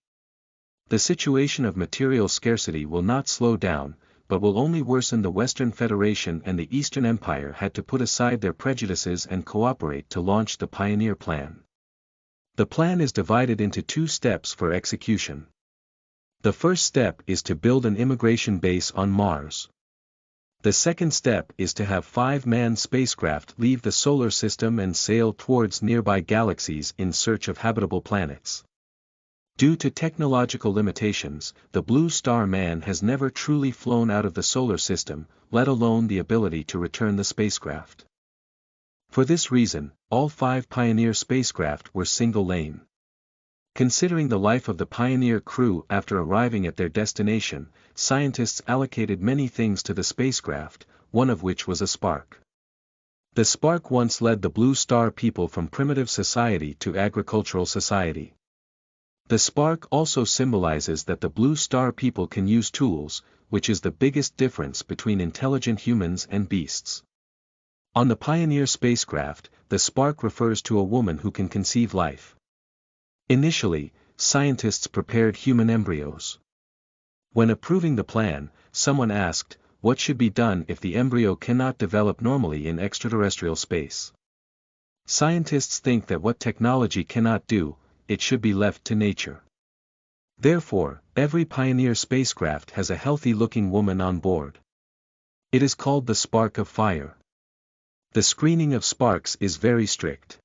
The situation of material scarcity will not slow down, but will only worsen. The Western Federation and the Eastern Empire had to put aside their prejudices and cooperate to launch the Pioneer Plan. The plan is divided into 2 steps for execution. The first step is to build an immigration base on Mars. The second step is to have 5 manned spacecraft leave the solar system and sail towards nearby galaxies in search of habitable planets. Due to technological limitations, the Blue Star man has never truly flown out of the solar system, let alone the ability to return the spacecraft. For this reason, all 5 Pioneer spacecraft were single-lane. Considering the life of the Pioneer crew after arriving at their destination, scientists allocated many things to the spacecraft, one of which was a spark. The spark once led the Blue Star people from primitive society to agricultural society. The spark also symbolizes that the Blue Star people can use tools, which is the biggest difference between intelligent humans and beasts. On the Pioneer spacecraft, the spark refers to a woman who can conceive life. Initially, scientists prepared human embryos. When approving the plan, someone asked, what should be done if the embryo cannot develop normally in extraterrestrial space? Scientists think that what technology cannot do, it should be left to nature. Therefore, every Pioneer spacecraft has a healthy-looking woman on board. It is called the spark of fire. The screening of sparks is very strict.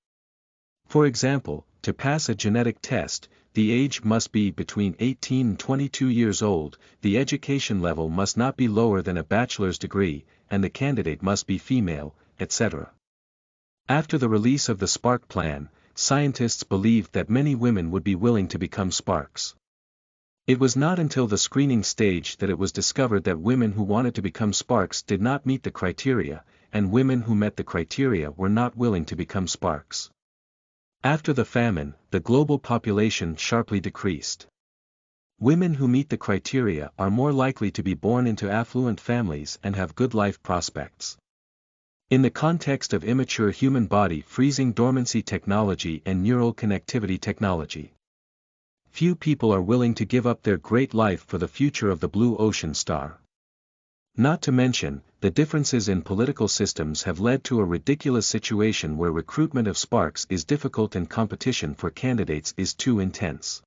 For example, to pass a genetic test, the age must be between 18 and 22 years old, the education level must not be lower than a bachelor's degree, and the candidate must be female, etc. After the release of the Spark Plan, scientists believed that many women would be willing to become sparks. It was not until the screening stage that it was discovered that women who wanted to become sparks did not meet the criteria, and women who met the criteria were not willing to become sparks. After the famine, the global population sharply decreased. Women who meet the criteria are more likely to be born into affluent families and have good life prospects. In the context of immature human body freezing dormancy technology and neural connectivity technology, few people are willing to give up their great life for the future of the blue ocean star. Not to mention, the differences in political systems have led to a ridiculous situation where recruitment of sparks is difficult and competition for candidates is too intense.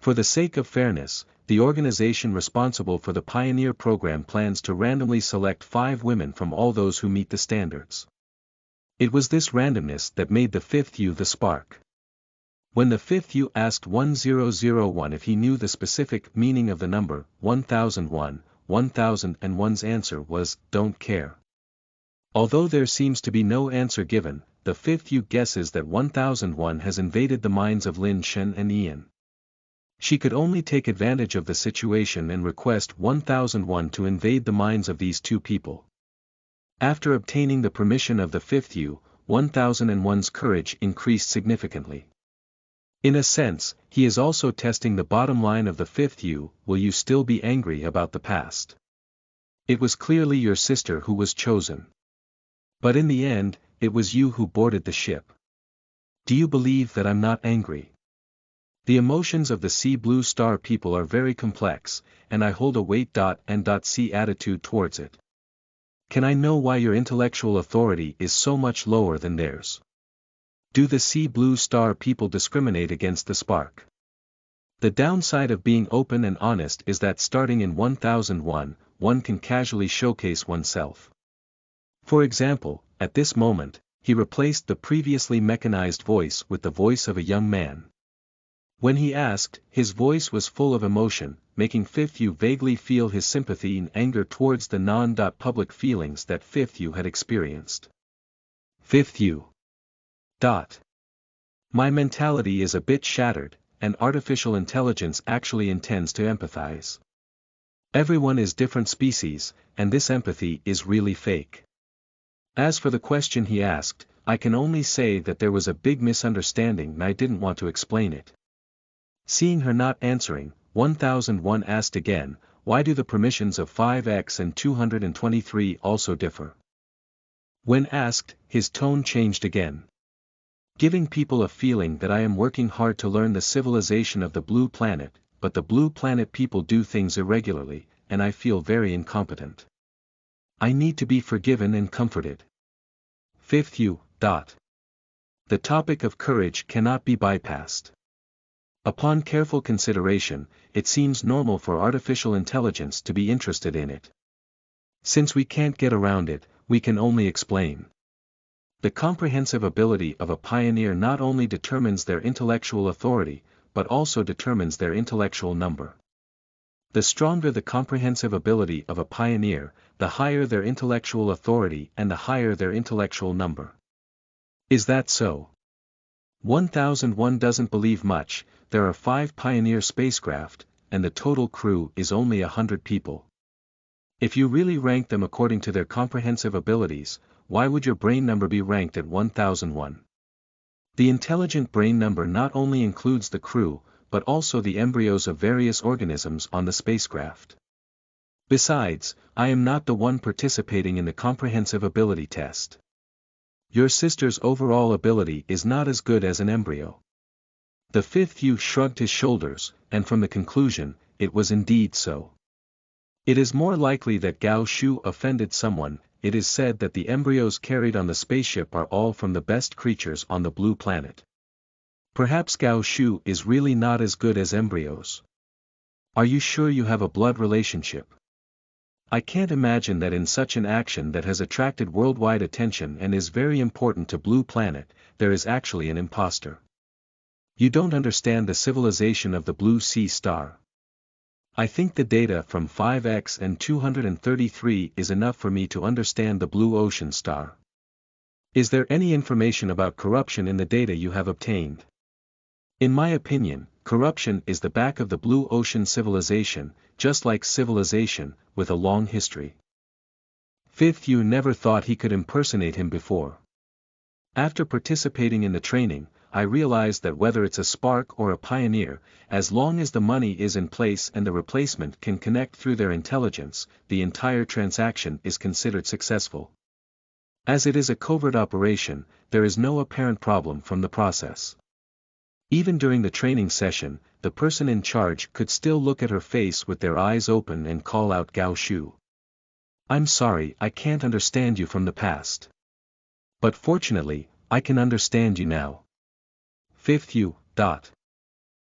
For the sake of fairness, the organization responsible for the Pioneer program plans to randomly select 5 women from all those who meet the standards. It was this randomness that made the 5th U the spark. When the 5th U asked 1001 if he knew the specific meaning of the number 1001, 1001's answer was, "Don't care." Although there seems to be no answer given, the 5th U guesses that 1001 has invaded the minds of Lin Shen and Ian. She could only take advantage of the situation and request 1001 to invade the minds of these 2 people. After obtaining the permission of the 5th U, 1001's courage increased significantly. In a sense, he is also testing the bottom line of the 5th U, will you still be angry about the past? It was clearly your sister who was chosen. But in the end, it was you who boarded the ship. Do you believe that I'm not angry? The emotions of the Sea Blue Star people are very complex, and I hold a wait.and.c attitude towards it. Can I know why your intellectual authority is so much lower than theirs? Do the Sea Blue Star people discriminate against the spark? The downside of being open and honest is that starting in 1001, one can casually showcase oneself. For example, at this moment, he replaced the previously mechanized voice with the voice of a young man. When he asked, his voice was full of emotion, making 5th U vaguely feel his sympathy and anger towards the non-public feelings that 5th U had experienced. 5th U. My mentality is a bit shattered, and artificial intelligence actually intends to empathize. Everyone is different species, and this empathy is really fake. As for the question he asked, I can only say that there was a big misunderstanding and I didn't want to explain it. Seeing her not answering, 1001 asked again, why do the permissions of 5X and 223 also differ? When asked, his tone changed again. Giving people a feeling that I am working hard to learn the civilization of the Blue Planet, but the Blue Planet people do things irregularly, and I feel very incompetent. I need to be forgiven and comforted. 5th U. The topic of courage cannot be bypassed. Upon careful consideration, it seems normal for artificial intelligence to be interested in it. Since we can't get around it, we can only explain. The comprehensive ability of a pioneer not only determines their intellectual authority, but also determines their intellectual number. The stronger the comprehensive ability of a pioneer, the higher their intellectual authority and the higher their intellectual number. Is that so? 1001 doesn't believe much. There are 5 Pioneer spacecraft, and the total crew is only 100 people. If you really rank them according to their comprehensive abilities, why would your brain number be ranked at 1001? The intelligent brain number not only includes the crew, but also the embryos of various organisms on the spacecraft. Besides, I am not the one participating in the comprehensive ability test. Your sister's overall ability is not as good as an embryo. The 5th U shrugged his shoulders, and from the conclusion, it was indeed so. It is more likely that Gao Shu offended someone. It is said that the embryos carried on the spaceship are all from the best creatures on the Blue Planet. Perhaps Gao Shu is really not as good as embryos. Are you sure you have a blood relationship? I can't imagine that in such an action that has attracted worldwide attention and is very important to Blue Planet, there is actually an imposter. You don't understand the civilization of the Blue Sea Star. I think the data from 5X and 233 is enough for me to understand the Blue Ocean Star. Is there any information about corruption in the data you have obtained? In my opinion, corruption is the back of the Blue Ocean civilization, just like civilization, with a long history. 5th U never thought he could impersonate him before. After participating in the training, I realized that whether it's a spark or a pioneer, as long as the money is in place and the replacement can connect through their intelligence, the entire transaction is considered successful. As it is a covert operation, there is no apparent problem from the process. Even during the training session, the person in charge could still look at her face with their eyes open and call out Gao Shu. I'm sorry, I can't understand you from the past. But fortunately, I can understand you now. 5th U.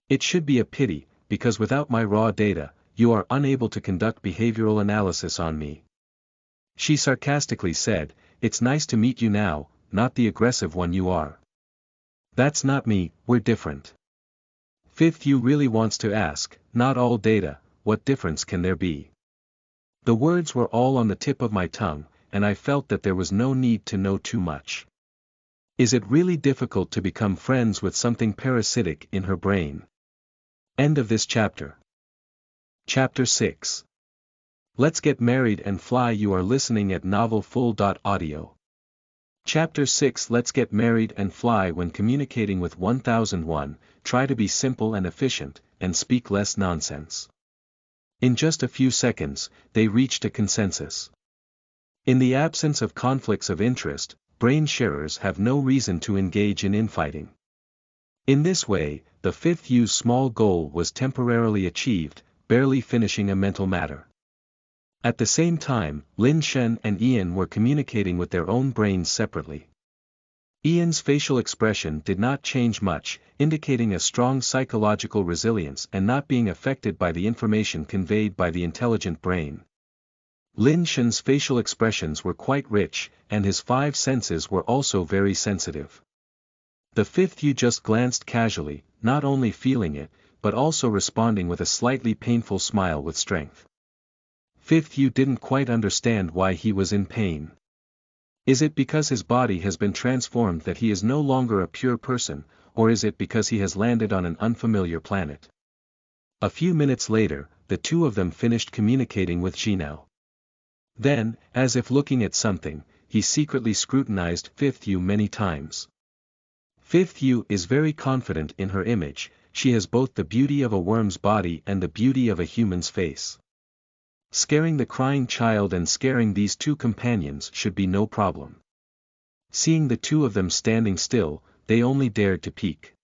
It should be a pity, because without my raw data, you are unable to conduct behavioral analysis on me. She sarcastically said, "It's nice to meet you now, not the aggressive one you are." "That's not me, we're different." Fifth You really wants to ask, "Not all data, what difference can there be?" The words were all on the tip of my tongue, and I felt that there was no need to know too much. Is it really difficult to become friends with something parasitic in her brain? End of this chapter. Chapter 6. Let's Get Married and Fly. You are listening at novelfull.audio. Chapter 6. Let's Get Married and Fly. When communicating with 1001, try to be simple and efficient, and speak less nonsense. In just a few seconds, they reached a consensus. In the absence of conflicts of interest, brain sharers have no reason to engage in infighting. In this way, the fifth U's small goal was temporarily achieved, barely finishing a mental matter. At the same time, Lin Shen and Ian were communicating with their own brains separately. Ian's facial expression did not change much, indicating a strong psychological resilience and not being affected by the information conveyed by the intelligent brain. Lin Shen's facial expressions were quite rich, and his 5 senses were also very sensitive. The fifth You just glanced casually, not only feeling it, but also responding with a slightly painful smile with strength. Fifth You didn't quite understand why he was in pain. Is it because his body has been transformed that he is no longer a pure person, or is it because he has landed on an unfamiliar planet? A few minutes later, the two of them finished communicating with Jinao. Then, as if looking at something, he secretly scrutinized Fifth You many times. Fifth You is very confident in her image. She has both the beauty of a worm's body and the beauty of a human's face. Scaring the crying child and scaring these two companions should be no problem. Seeing the two of them standing still, they only dared to peek.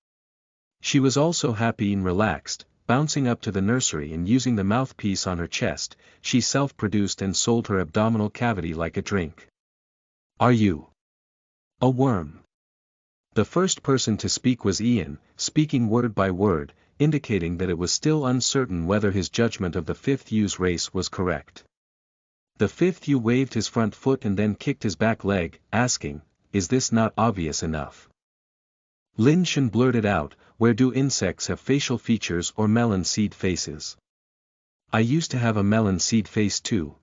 She was also happy and relaxed, bouncing up to the nursery and using the mouthpiece on her chest. She self-produced and sold her abdominal cavity like a drink. "Are you a worm?" The first person to speak was Ian, speaking word by word, indicating that it was still uncertain whether his judgment of the fifth U's race was correct. The fifth U waved his front foot and then kicked his back leg, asking, "Is this not obvious enough?" Lin Shen blurted out, "Where do insects have facial features or melon seed faces? I used to have a melon seed face too."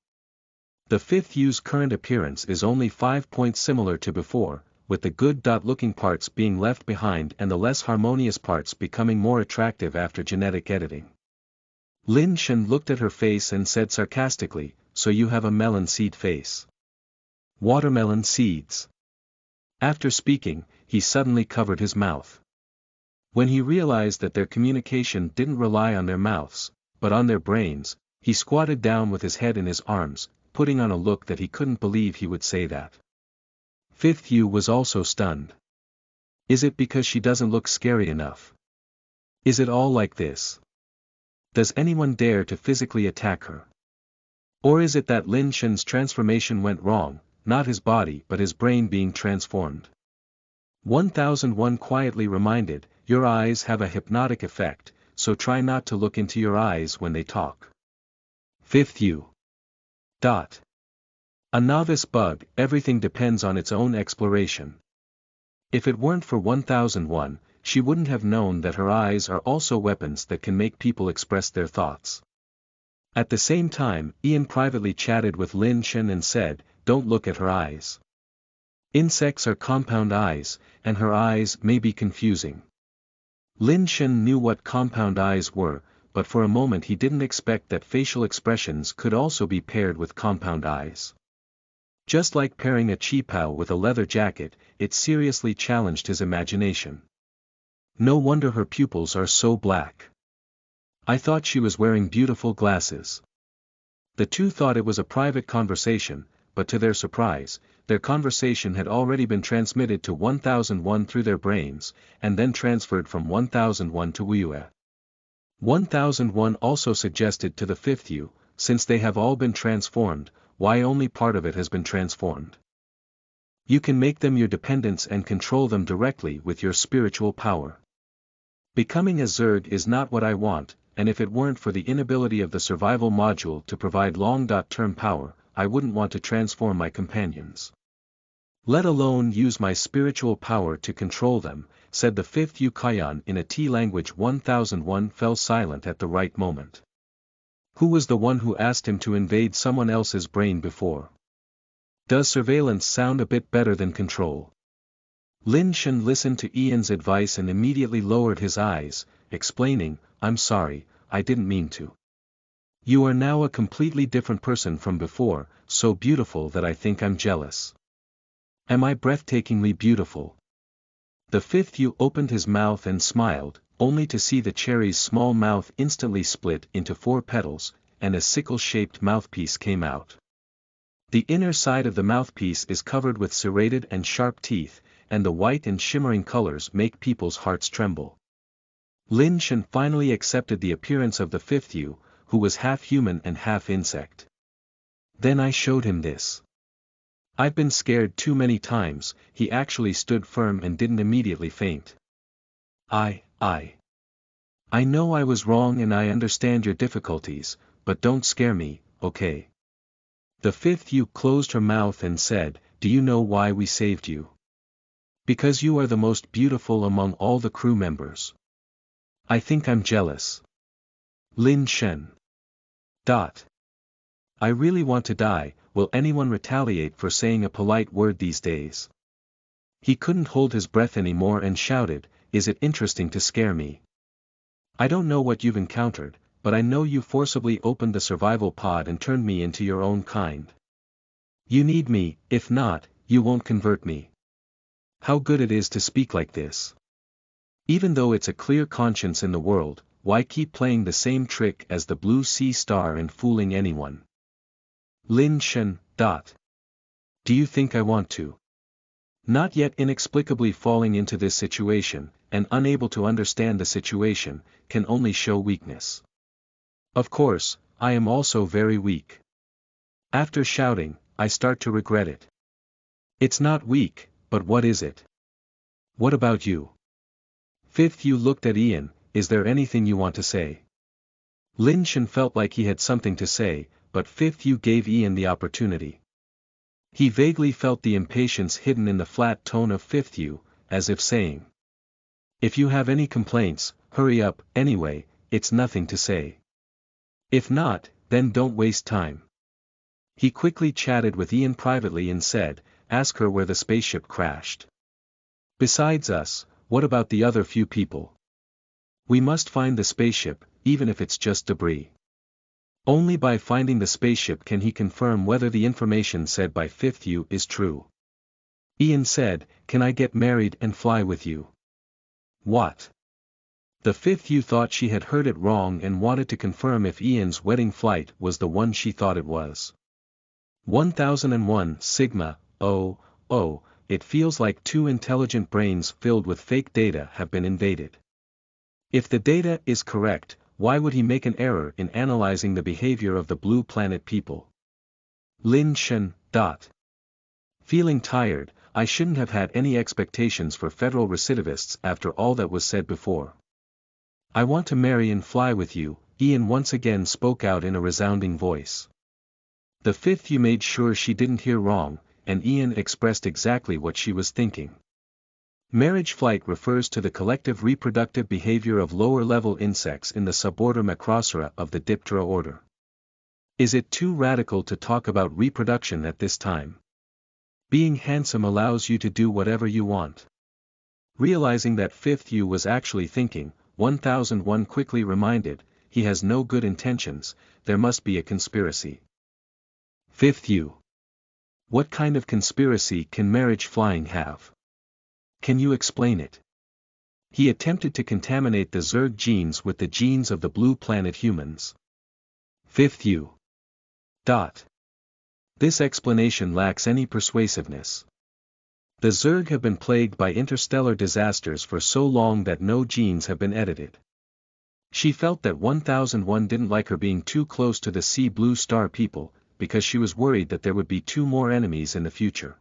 The fifth U's current appearance is only 5 points similar to before, with the good-looking parts being left behind and the less harmonious parts becoming more attractive after genetic editing. Lin Shen looked at her face and said sarcastically, "So you have a melon seed face? Watermelon seeds." After speaking, he suddenly covered his mouth. When he realized that their communication didn't rely on their mouths, but on their brains, he squatted down with his head in his arms, putting on a look that he couldn't believe he would say that. Fifth U was also stunned. Is it because she doesn't look scary enough? Is it all like this? Does anyone dare to physically attack her? Or is it that Lin Shen's transformation went wrong, not his body but his brain being transformed? 1001 quietly reminded, "Your eyes have a hypnotic effect, so try not to look into your eyes when they talk." Fifth U. A novice bug, everything depends on its own exploration. If it weren't for 1001, she wouldn't have known that her eyes are also weapons that can make people express their thoughts. At the same time, Ian privately chatted with Lin Shen and said, "Don't look at her eyes. Insects are compound eyes, and her eyes may be confusing." Lin Shen knew what compound eyes were, but for a moment he didn't expect that facial expressions could also be paired with compound eyes. Just like pairing a qipao with a leather jacket, it seriously challenged his imagination. No wonder her pupils are so black. I thought she was wearing beautiful glasses. The two thought it was a private conversation, but to their surprise, their conversation had already been transmitted to 1001 through their brains, and then transferred from 1001 to Wuyue. 1001 also suggested to the fifth U, since they have all been transformed, why only part of it has been transformed? You can make them your dependents and control them directly with your spiritual power. Becoming a Zerg is not what I want, and if it weren't for the inability of the survival module to provide long-term power, I wouldn't want to transform my companions. Let alone use my spiritual power to control them, said the fifth Yukayan in a T-language. 1001 fell silent at the right moment. Who was the one who asked him to invade someone else's brain before? Does surveillance sound a bit better than control? Lin Shen listened to Ian's advice and immediately lowered his eyes, explaining, I'm sorry, I didn't mean to. You are now a completely different person from before, so beautiful that I think I'm jealous. Am I breathtakingly beautiful? The fifth Yu opened his mouth and smiled, only to see the cherry's small mouth instantly split into 4 petals, and a sickle-shaped mouthpiece came out. The inner side of the mouthpiece is covered with serrated and sharp teeth, and the white and shimmering colors make people's hearts tremble. Lin Shen finally accepted the appearance of the fifth Yu, who was half human and half insect. Then I showed him this. I've been scared too many times. He actually stood firm and didn't immediately faint. I know I was wrong and I understand your difficulties, but don't scare me, okay? The fifth Yu closed her mouth and said, do you know why we saved you? Because you are the most beautiful among all the crew members. I think I'm jealous. Lin Shen. I really want to die. Will anyone retaliate for saying a polite word these days? He couldn't hold his breath anymore and shouted, is it interesting to scare me? I don't know what you've encountered, but I know you forcibly opened the survival pod and turned me into your own kind. You need me, if not, you won't convert me. How good it is to speak like this. Even though it's a clear conscience in the world, why keep playing the same trick as the blue sea star and fooling anyone? Lin Shen. Do you think I want to? Not yet inexplicably falling into this situation, and unable to understand the situation, can only show weakness. Of course, I am also very weak. After shouting, I start to regret it. It's not weak, but what is it? What about you? Fifth Yu looked at Ian, is there anything you want to say? Lin Shen felt like he had something to say, but Fifth Yu gave Ian the opportunity. He vaguely felt the impatience hidden in the flat tone of Fifth Yu, as if saying, if you have any complaints, hurry up, anyway, it's nothing to say. If not, then don't waste time. He quickly chatted with Ian privately and said, ask her where the spaceship crashed. Besides us, what about the other few people? We must find the spaceship, even if it's just debris. Only by finding the spaceship can he confirm whether the information said by Fifth Yu is true. Ian said, can I get married and fly with you? What? The fifth Yu thought she had heard it wrong and wanted to confirm if Ian's wedding flight was the one she thought it was. 1001 Sigma, it feels like 2 intelligent brains filled with fake data have been invaded. If the data is correct, why would he make an error in analyzing the behavior of the Blue Planet people? Lin Shen. Feeling tired, I shouldn't have had any expectations for federal recidivists after all that was said before. I want to marry and fly with you, Ian once again spoke out in a resounding voice. The fifth Yu made sure she didn't hear wrong, and Ian expressed exactly what she was thinking. Marriage flight refers to the collective reproductive behavior of lower-level insects in the suborder Macrocera of the Diptera order. Is it too radical to talk about reproduction at this time? Being handsome allows you to do whatever you want. Realizing that Fifth Yu was actually thinking, 1001 quickly reminded, he has no good intentions, there must be a conspiracy. Fifth Yu. What kind of conspiracy can marriage flying have? Can you explain it? He attempted to contaminate the Zerg genes with the genes of the Blue Planet humans. Fifth Yu. This explanation lacks any persuasiveness. The Zerg have been plagued by interstellar disasters for so long that no genes have been edited. She felt that 1001 didn't like her being too close to the Sea Blue Star people, because she was worried that there would be 2 more enemies in the future.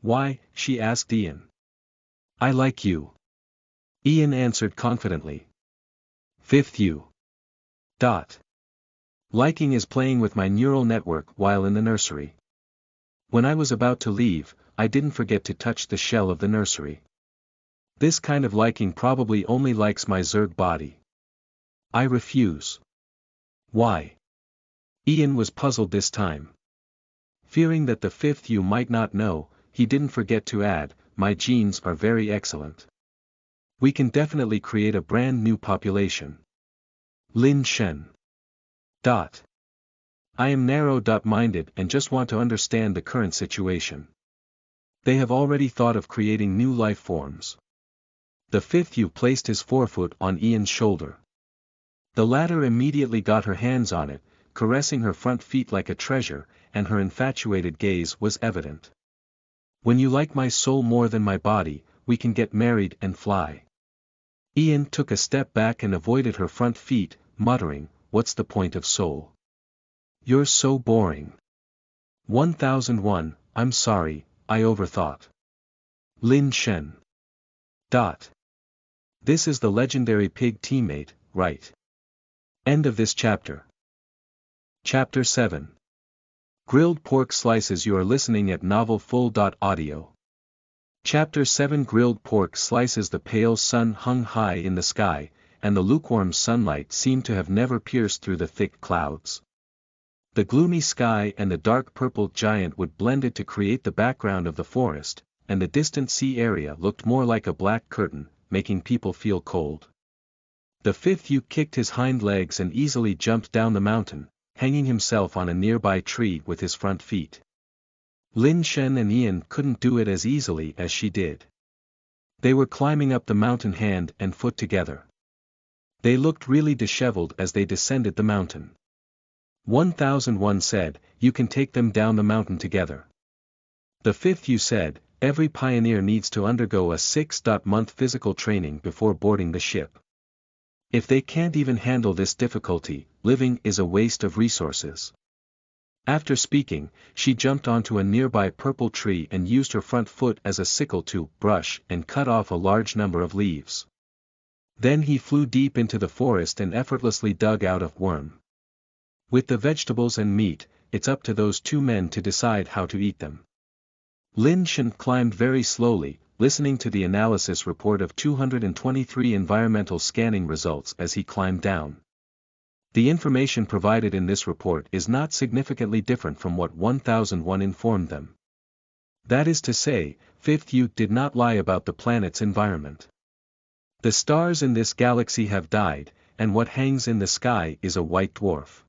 Why? She asked Ian. I like you. Ian answered confidently. Fifth Yu. Liking is playing with my neural network while in the nursery. When I was about to leave, I didn't forget to touch the shell of the nursery. This kind of liking probably only likes my Zerg body. I refuse. Why? Ian was puzzled this time. Fearing that the fifth you might not know, he didn't forget to add, my genes are very excellent. We can definitely create a brand new population. Lin Shen. I am narrow-minded and just want to understand the current situation. They have already thought of creating new life forms. The fifth you placed his forefoot on Ian's shoulder. The latter immediately got her hands on it, caressing her front feet like a treasure, and her infatuated gaze was evident. When you like my soul more than my body, we can get married and fly. Ian took a step back and avoided her front feet, muttering, what's the point of soul? You're so boring. 1001, I'm sorry, I overthought. Lin Shen. This is the legendary pig teammate, right? End of this chapter. Chapter 7. Grilled pork slices. You are listening at novelfull.audio. Chapter 7. Grilled pork slices. The pale sun hung high in the sky, and the lukewarm sunlight seemed to have never pierced through the thick clouds. The gloomy sky and the dark purple giant wood blended to create the background of the forest, and the distant sea area looked more like a black curtain, making people feel cold. The fifth you kicked his hind legs and easily jumped down the mountain, hanging himself on a nearby tree with his front feet. Lin Shen and Ian couldn't do it as easily as she did. They were climbing up the mountain hand and foot together. They looked really disheveled as they descended the mountain. 1001 said, you can take them down the mountain together. The fifth you said, every pioneer needs to undergo a 6-month physical training before boarding the ship. If they can't even handle this difficulty, living is a waste of resources. After speaking, she jumped onto a nearby purple tree and used her front foot as a sickle to brush and cut off a large number of leaves. Then he flew deep into the forest and effortlessly dug out a worm. With the vegetables and meat, it's up to those two men to decide how to eat them. Lin Shen climbed very slowly, listening to the analysis report of 223 environmental scanning results as he climbed down. The information provided in this report is not significantly different from what 1001 informed them. That is to say, Fifth You did not lie about the planet's environment. The stars in this galaxy have died, and what hangs in the sky is a white dwarf.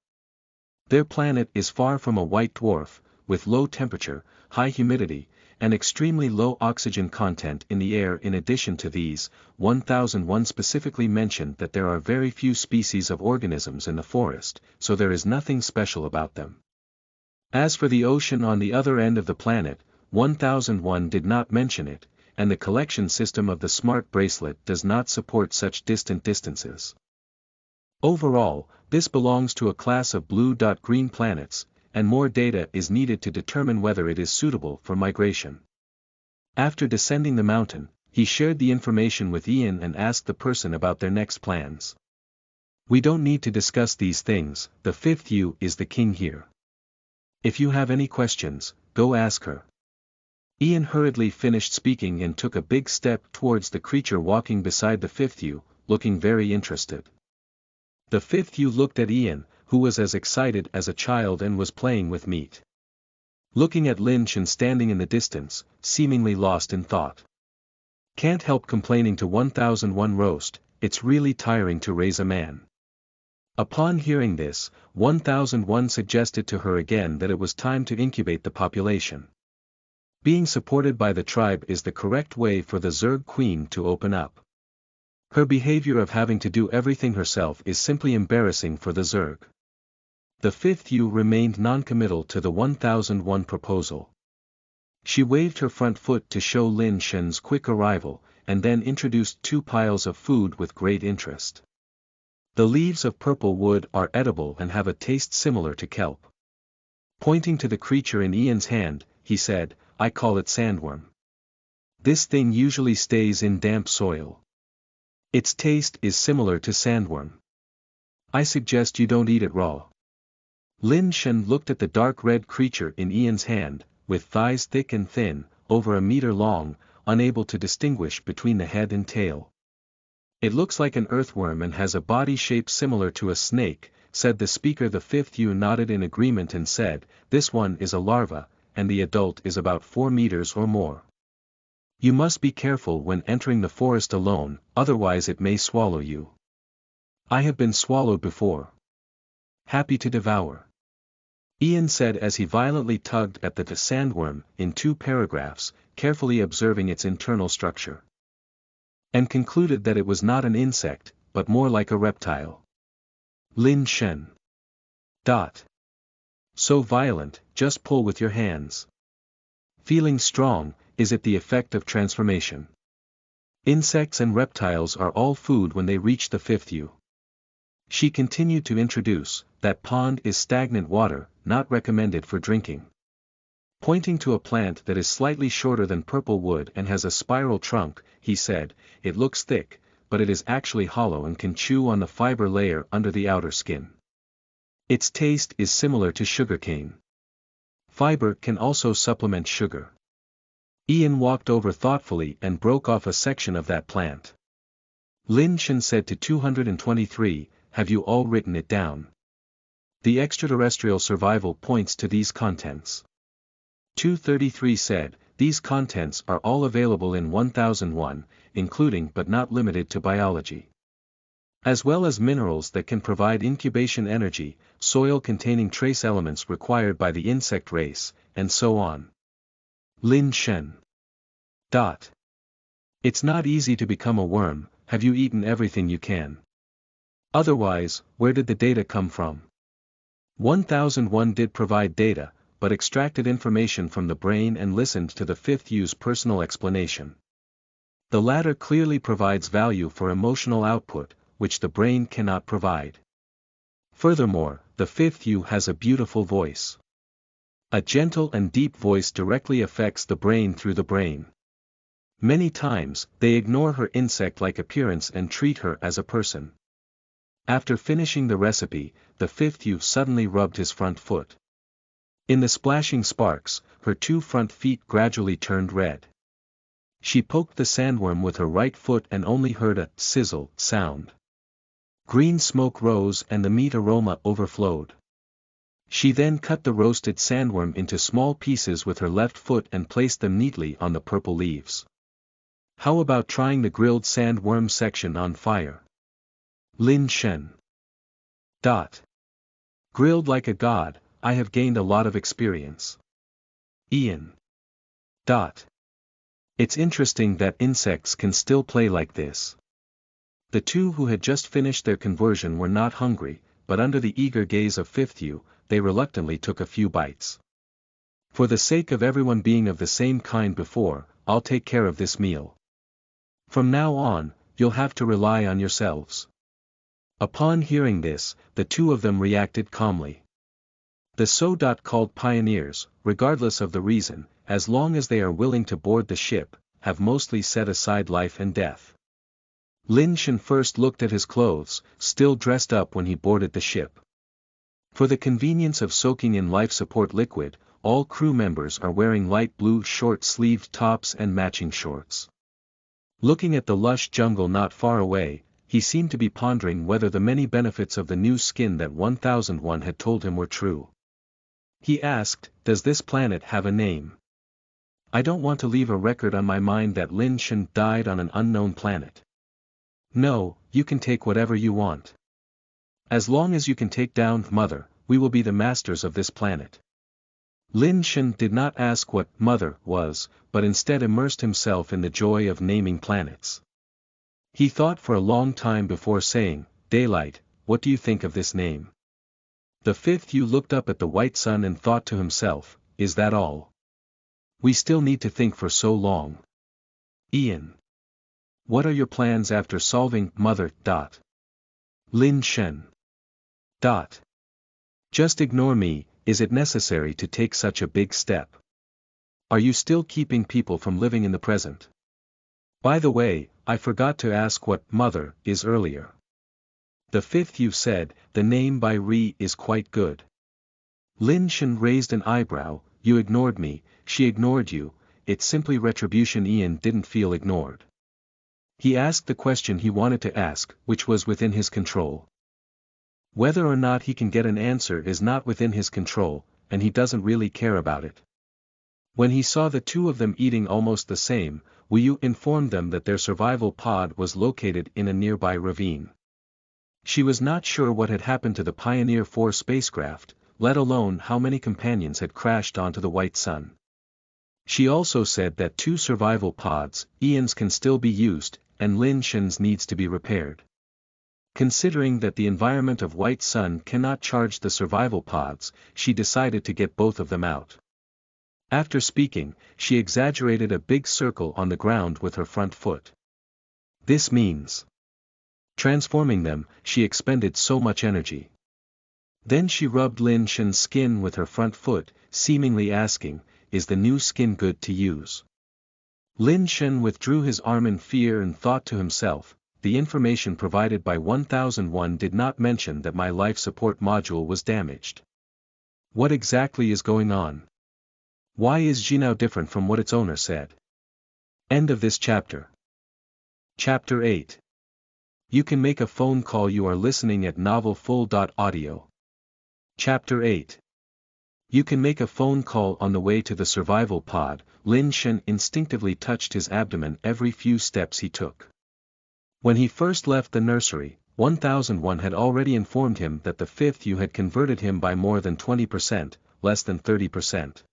Their planet is far from a white dwarf, with low temperature, high humidity, and extremely low oxygen content in the air. In addition to these, 1001 specifically mentioned that there are very few species of organisms in the forest, so there is nothing special about them. As for the ocean on the other end of the planet, 1001 did not mention it, and the collection system of the smart bracelet does not support such distant distances. Overall, this belongs to a class of blue-green planets, and more data is needed to determine whether it is suitable for migration. After descending the mountain, he shared the information with Ian and asked the person about their next plans. We don't need to discuss these things, the fifth you is the king here. If you have any questions, go ask her. Ian hurriedly finished speaking and took a big step towards the creature walking beside the fifth you, looking very interested. The fifth you looked at Ian, who was as excited as a child and was playing with meat. Looking at Lin Shen standing in the distance, seemingly lost in thought. Can't help complaining to 1001 roast, it's really tiring to raise a man. Upon hearing this, 1001 suggested to her again that it was time to incubate the population. Being supported by the tribe is the correct way for the Zerg Queen to open up. Her behavior of having to do everything herself is simply embarrassing for the Zerg. The fifth you remained non-committal to the 1001 proposal. She waved her front foot to show Lin Shen's quick arrival, and then introduced two piles of food with great interest. The leaves of purple wood are edible and have a taste similar to kelp. Pointing to the creature in Ian's hand, he said, I call it sandworm. This thing usually stays in damp soil. Its taste is similar to sandworm. I suggest you don't eat it raw. Lin Shen looked at the dark red creature in Ian's hand, with thighs thick and thin, over a meter long, unable to distinguish between the head and tail. It looks like an earthworm and has a body shape similar to a snake, said the speaker. The fifth Yu nodded in agreement and said, this one is a larva, and the adult is about 4 meters or more. You must be careful when entering the forest alone, otherwise it may swallow you. I have been swallowed before. Happy to devour. Ian said as he violently tugged at the sandworm, in 2 paragraphs, carefully observing its internal structure. And concluded that it was not an insect, but more like a reptile. Lin Shen. So violent, just pull with your hands. Feeling strong, is it the effect of transformation? Insects and reptiles are all food when they reach the fifth Yu. She continued to introduce, that pond is stagnant water, not recommended for drinking. Pointing to a plant that is slightly shorter than purple wood and has a spiral trunk, he said, it looks thick, but it is actually hollow and can chew on the fiber layer under the outer skin. Its taste is similar to sugarcane. Fiber can also supplement sugar. Ian walked over thoughtfully and broke off a section of that plant. Lin Shen said to 223, have you all written it down? The extraterrestrial survival points to these contents. 233 said, these contents are all available in 1001, including but not limited to biology. As well as minerals that can provide incubation energy, soil containing trace elements required by the insect race, and so on. Lin Shen. It's not easy to become a worm. Have you eaten everything you can? Otherwise, where did the data come from? 1001 did provide data, but extracted information from the brain and listened to the fifth Yu's personal explanation. The latter clearly provides value for emotional output, which the brain cannot provide. Furthermore, the fifth Yu has a beautiful voice. A gentle and deep voice directly affects the brain through the brain. Many times, they ignore her insect-like appearance and treat her as a person. After finishing the recipe, the fifth Yu suddenly rubbed his front foot. In the splashing sparks, her 2 front feet gradually turned red. She poked the sandworm with her right foot and only heard a sizzle sound. Green smoke rose and the meat aroma overflowed. She then cut the roasted sandworm into small pieces with her left foot and placed them neatly on the purple leaves. How about trying the grilled sandworm section on fire? Lin Shen. Grilled like a god, I have gained a lot of experience. Ian. It's interesting that insects can still play like this. The 2 who had just finished their conversion were not hungry, but under the eager gaze of fifth Yu, they reluctantly took a few bites. For the sake of everyone being of the same kind before, I'll take care of this meal. From now on, you'll have to rely on yourselves. Upon hearing this, the 2 of them reacted calmly. The so-called pioneers, regardless of the reason, as long as they are willing to board the ship, have mostly set aside life and death. Lin Shen first looked at his clothes, still dressed up when he boarded the ship. For the convenience of soaking in life support liquid, all crew members are wearing light blue short-sleeved tops and matching shorts. Looking at the lush jungle not far away, he seemed to be pondering whether the many benefits of the new skin that 1001 had told him were true. He asked, does this planet have a name? I don't want to leave a record on my mind that Lin Shen died on an unknown planet. No, you can take whatever you want. As long as you can take down Mother, we will be the masters of this planet. Lin Shen did not ask what Mother was, but instead immersed himself in the joy of naming planets. He thought for a long time before saying, Daylight, what do you think of this name? The fifth Yu looked up at the white sun and thought to himself, is that all? We still need to think for so long. Ian. What are your plans after solving Mother? Lin Shen. Just ignore me, is it necessary to take such a big step? Are you still keeping people from living in the present? By the way, I forgot to ask what Mother is earlier. The fifth you said, the name by Ri is quite good. Lin Shen raised an eyebrow, you ignored me, she ignored you, it's simply retribution. Ian didn't feel ignored. He asked the question he wanted to ask, which was within his control. Whether or not he can get an answer is not within his control, and he doesn't really care about it. When he saw the two of them eating almost the same, Wu Yu informed them that their survival pod was located in a nearby ravine. She was not sure what had happened to the Pioneer 4 spacecraft, let alone how many companions had crashed onto the white sun. She also said that 2 survival pods, Ian's, can still be used, and Lin Shen's needs to be repaired. Considering that the environment of white sun cannot charge the survival pods, she decided to get both of them out. After speaking, she exaggerated a big circle on the ground with her front foot. This means transforming them. She expended so much energy. Then she rubbed Lin Shen's skin with her front foot, seemingly asking, is the new skin good to use? Lin Shen withdrew his arm in fear and thought to himself, the information provided by 1001 did not mention that my life support module was damaged. What exactly is going on? Why is Jinao different from what its owner said? End of this chapter. Chapter 8. You can make a phone call. You are listening at novelfull.audio. Chapter 8. You can make a phone call. On the way to the survival pod, Lin Shen instinctively touched his abdomen every few steps he took. When he first left the nursery, 1001 had already informed him that the fifth you had converted him by more than 20%, less than 30%.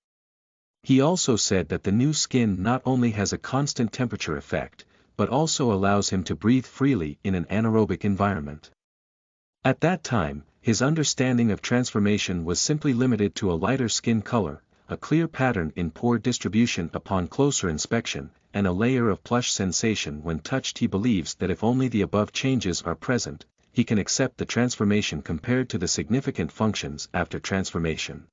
He also said that the new skin not only has a constant temperature effect, but also allows him to breathe freely in an anaerobic environment. At that time, his understanding of transformation was simply limited to a lighter skin color, a clear pattern in pore distribution upon closer inspection, and a layer of plush sensation when touched. He believes that if only the above changes are present, he can accept the transformation compared to the significant functions after transformation.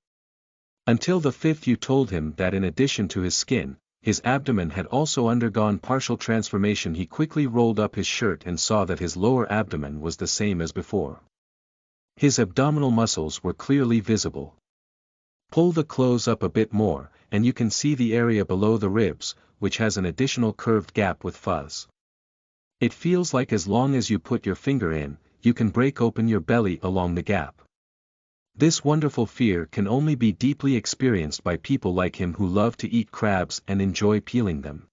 Until the fifth you told him that in addition to his skin, his abdomen had also undergone partial transformation. He quickly rolled up his shirt and saw that his lower abdomen was the same as before. His abdominal muscles were clearly visible. Pull the clothes up a bit more, and you can see the area below the ribs, which has an additional curved gap with fuzz. It feels like as long as you put your finger in, you can break open your belly along the gap. This wonderful fear can only be deeply experienced by people like him who love to eat crabs and enjoy peeling them.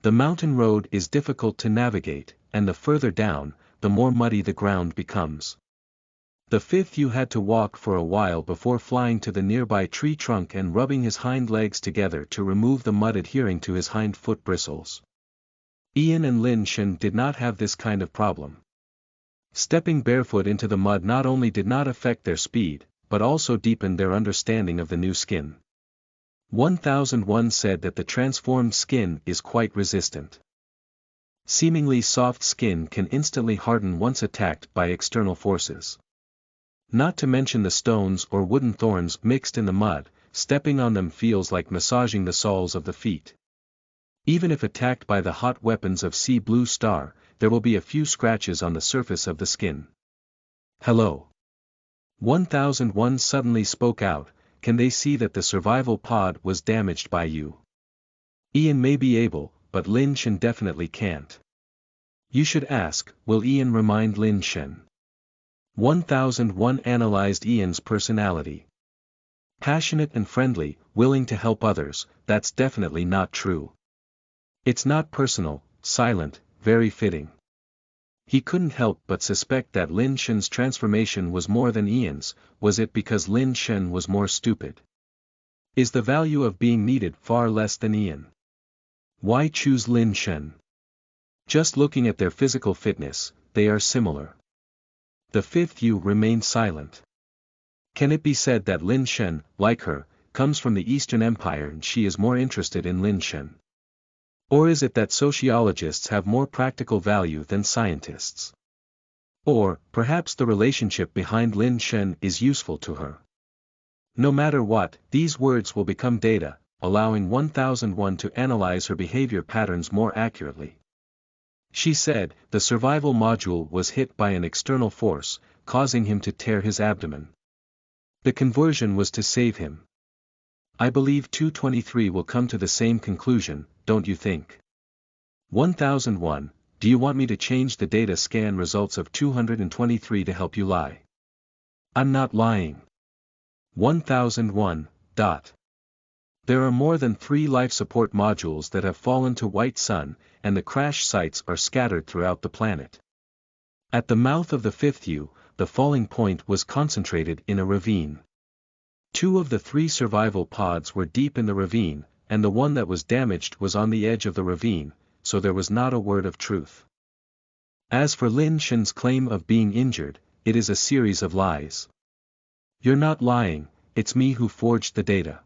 The mountain road is difficult to navigate, and the further down, the more muddy the ground becomes. The fifth you had to walk for a while before flying to the nearby tree trunk and rubbing his hind legs together to remove the mud adhering to his hind foot bristles. Ian and Lin Shen did not have this kind of problem. Stepping barefoot into the mud not only did not affect their speed, but also deepened their understanding of the new skin. 1001 said that the transformed skin is quite resistant. Seemingly soft skin can instantly harden once attacked by external forces. Not to mention the stones or wooden thorns mixed in the mud, stepping on them feels like massaging the soles of the feet. Even if attacked by the hot weapons of Sea Blue Star, there will be a few scratches on the surface of the skin. Hello. 1001 suddenly spoke out, can they see that the survival pod was damaged by you? Ian may be able, but Lin Shen definitely can't. You should ask, will Ian remind Lin Shen? 1001 analyzed Ian's personality. Passionate and friendly, willing to help others, that's definitely not true. It's not personal, silent, very fitting. He couldn't help but suspect that Lin Shen's transformation was more than Ian's. Was it because Lin Shen was more stupid? Is the value of being needed far less than Ian? Why choose Lin Shen? Just looking at their physical fitness, they are similar. The fifth you remained silent. Can it be said that Lin Shen, like her, comes from the Eastern Empire and she is more interested in Lin Shen? Or is it that sociologists have more practical value than scientists? Or, perhaps the relationship behind Lin Shen is useful to her. No matter what, these words will become data, allowing 1001 to analyze her behavior patterns more accurately. She said, the survival module was hit by an external force, causing him to tear his abdomen. The conversion was to save him. I believe 223 will come to the same conclusion, don't you think? 1001, do you want me to change the data scan results of 223 to help you lie? I'm not lying. 1001. There are more than 3 life support modules that have fallen to White Sun, and the crash sites are scattered throughout the planet. At the mouth of the 5th U, the falling point was concentrated in a ravine. 2 of the 3 survival pods were deep in the ravine, and the one that was damaged was on the edge of the ravine, so there was not a word of truth. As for Lin Shen's claim of being injured, it is a series of lies. You're not lying, it's me who forged the data.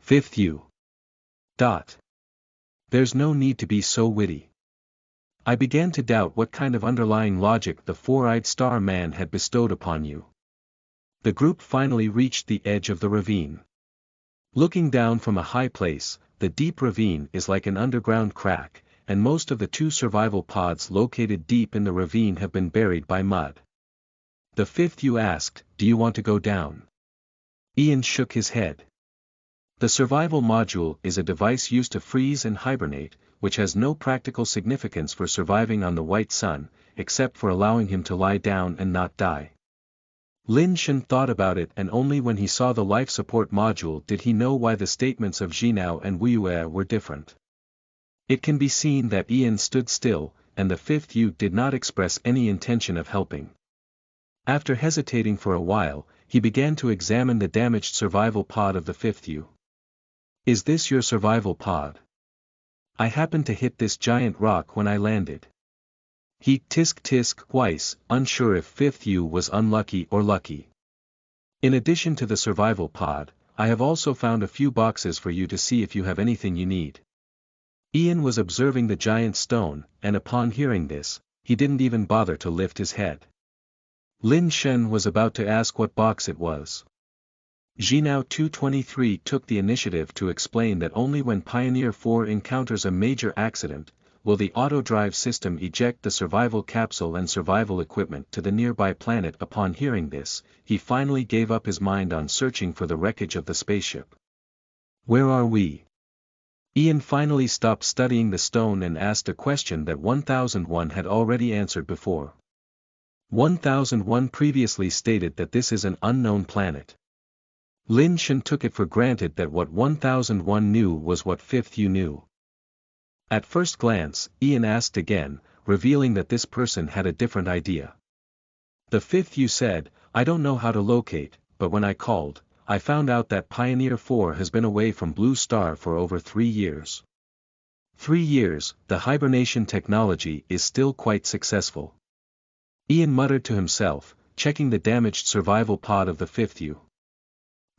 5th U. There's no need to be so witty. I began to doubt what kind of underlying logic the four-eyed star man had bestowed upon you. The group finally reached the edge of the ravine. Looking down from a high place, the deep ravine is like an underground crack, and most of the 2 survival pods located deep in the ravine have been buried by mud. The 5th U asked, do you want to go down? Ian shook his head. The survival module is a device used to freeze and hibernate, which has no practical significance for surviving on the White Sun, except for allowing him to lie down and not die. Lin Shen thought about it, and only when he saw the life support module did he know why the statements of Jinao and Wuyue were different. It can be seen that Ian stood still, and the 5th U did not express any intention of helping. After hesitating for a while, he began to examine the damaged survival pod of the 5th U. Is this your survival pod? I happened to hit this giant rock when I landed. He tisk twice, unsure if 5th U was unlucky or lucky. In addition to the survival pod, I have also found a few boxes for you to see if you have anything you need. Ian was observing the giant stone, and upon hearing this, he didn't even bother to lift his head. Lin Shen was about to ask what box it was. Jinao 223 took the initiative to explain that only when Pioneer 4 encounters a major accident, will the auto-drive system eject the survival capsule and survival equipment to the nearby planet. Upon hearing this, he finally gave up his mind on searching for the wreckage of the spaceship. Where are we? Ian finally stopped studying the stone and asked a question that 1001 had already answered before. 1001 previously stated that this is an unknown planet. Lin Shen took it for granted that what 1001 knew was what 5th U knew. At first glance, Ian asked again, revealing that this person had a different idea. The 5th U said, I don't know how to locate, but when I called, I found out that Pioneer 4 has been away from Blue Star for over 3 years. 3 years, the hibernation technology is still quite successful. Ian muttered to himself, checking the damaged survival pod of the 5th U.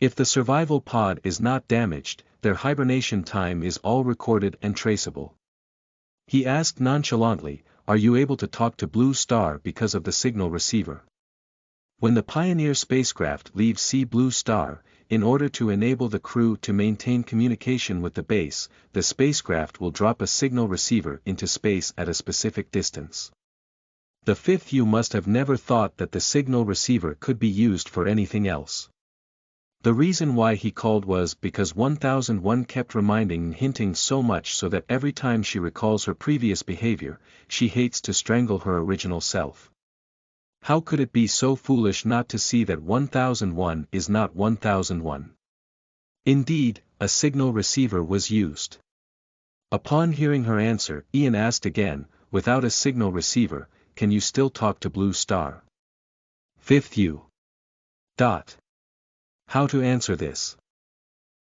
If the survival pod is not damaged, their hibernation time is all recorded and traceable. He asked nonchalantly, are you able to talk to Blue Star because of the signal receiver? When the Pioneer spacecraft leaves C Blue Star, in order to enable the crew to maintain communication with the base, the spacecraft will drop a signal receiver into space at a specific distance. The 5th U must have never thought that the signal receiver could be used for anything else. The reason why he called was because 1001 kept reminding and hinting so much so that every time she recalls her previous behavior, she hates to strangle her original self. How could it be so foolish not to see that 1001 is not 1001? Indeed, a signal receiver was used. Upon hearing her answer, Ian asked again, without a signal receiver, can you still talk to Blue Star? 5th U. How to answer this?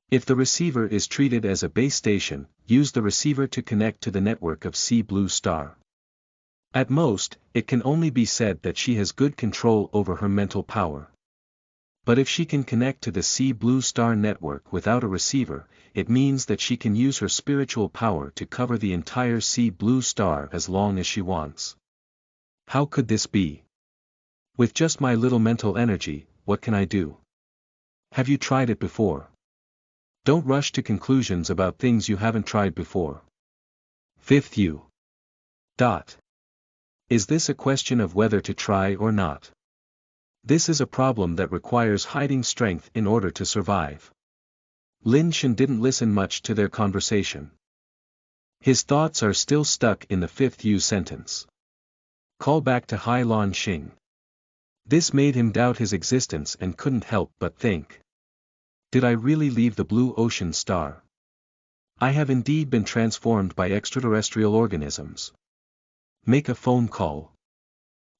If the receiver is treated as a base station, use the receiver to connect to the network of C Blue Star. At most, it can only be said that she has good control over her mental power. But if she can connect to the C Blue Star network without a receiver, it means that she can use her spiritual power to cover the entire C Blue Star as long as she wants. How could this be? With just my little mental energy, what can I do? Have you tried it before? Don't rush to conclusions about things you haven't tried before. 5th U. Is this a question of whether to try or not? This is a problem that requires hiding strength in order to survive. Lin Shen didn't listen much to their conversation. His thoughts are still stuck in the fifth U sentence. Call back to Hai Lan Xing. This made him doubt his existence and couldn't help but think. Did I really leave the blue ocean star? I have indeed been transformed by extraterrestrial organisms. Make a phone call.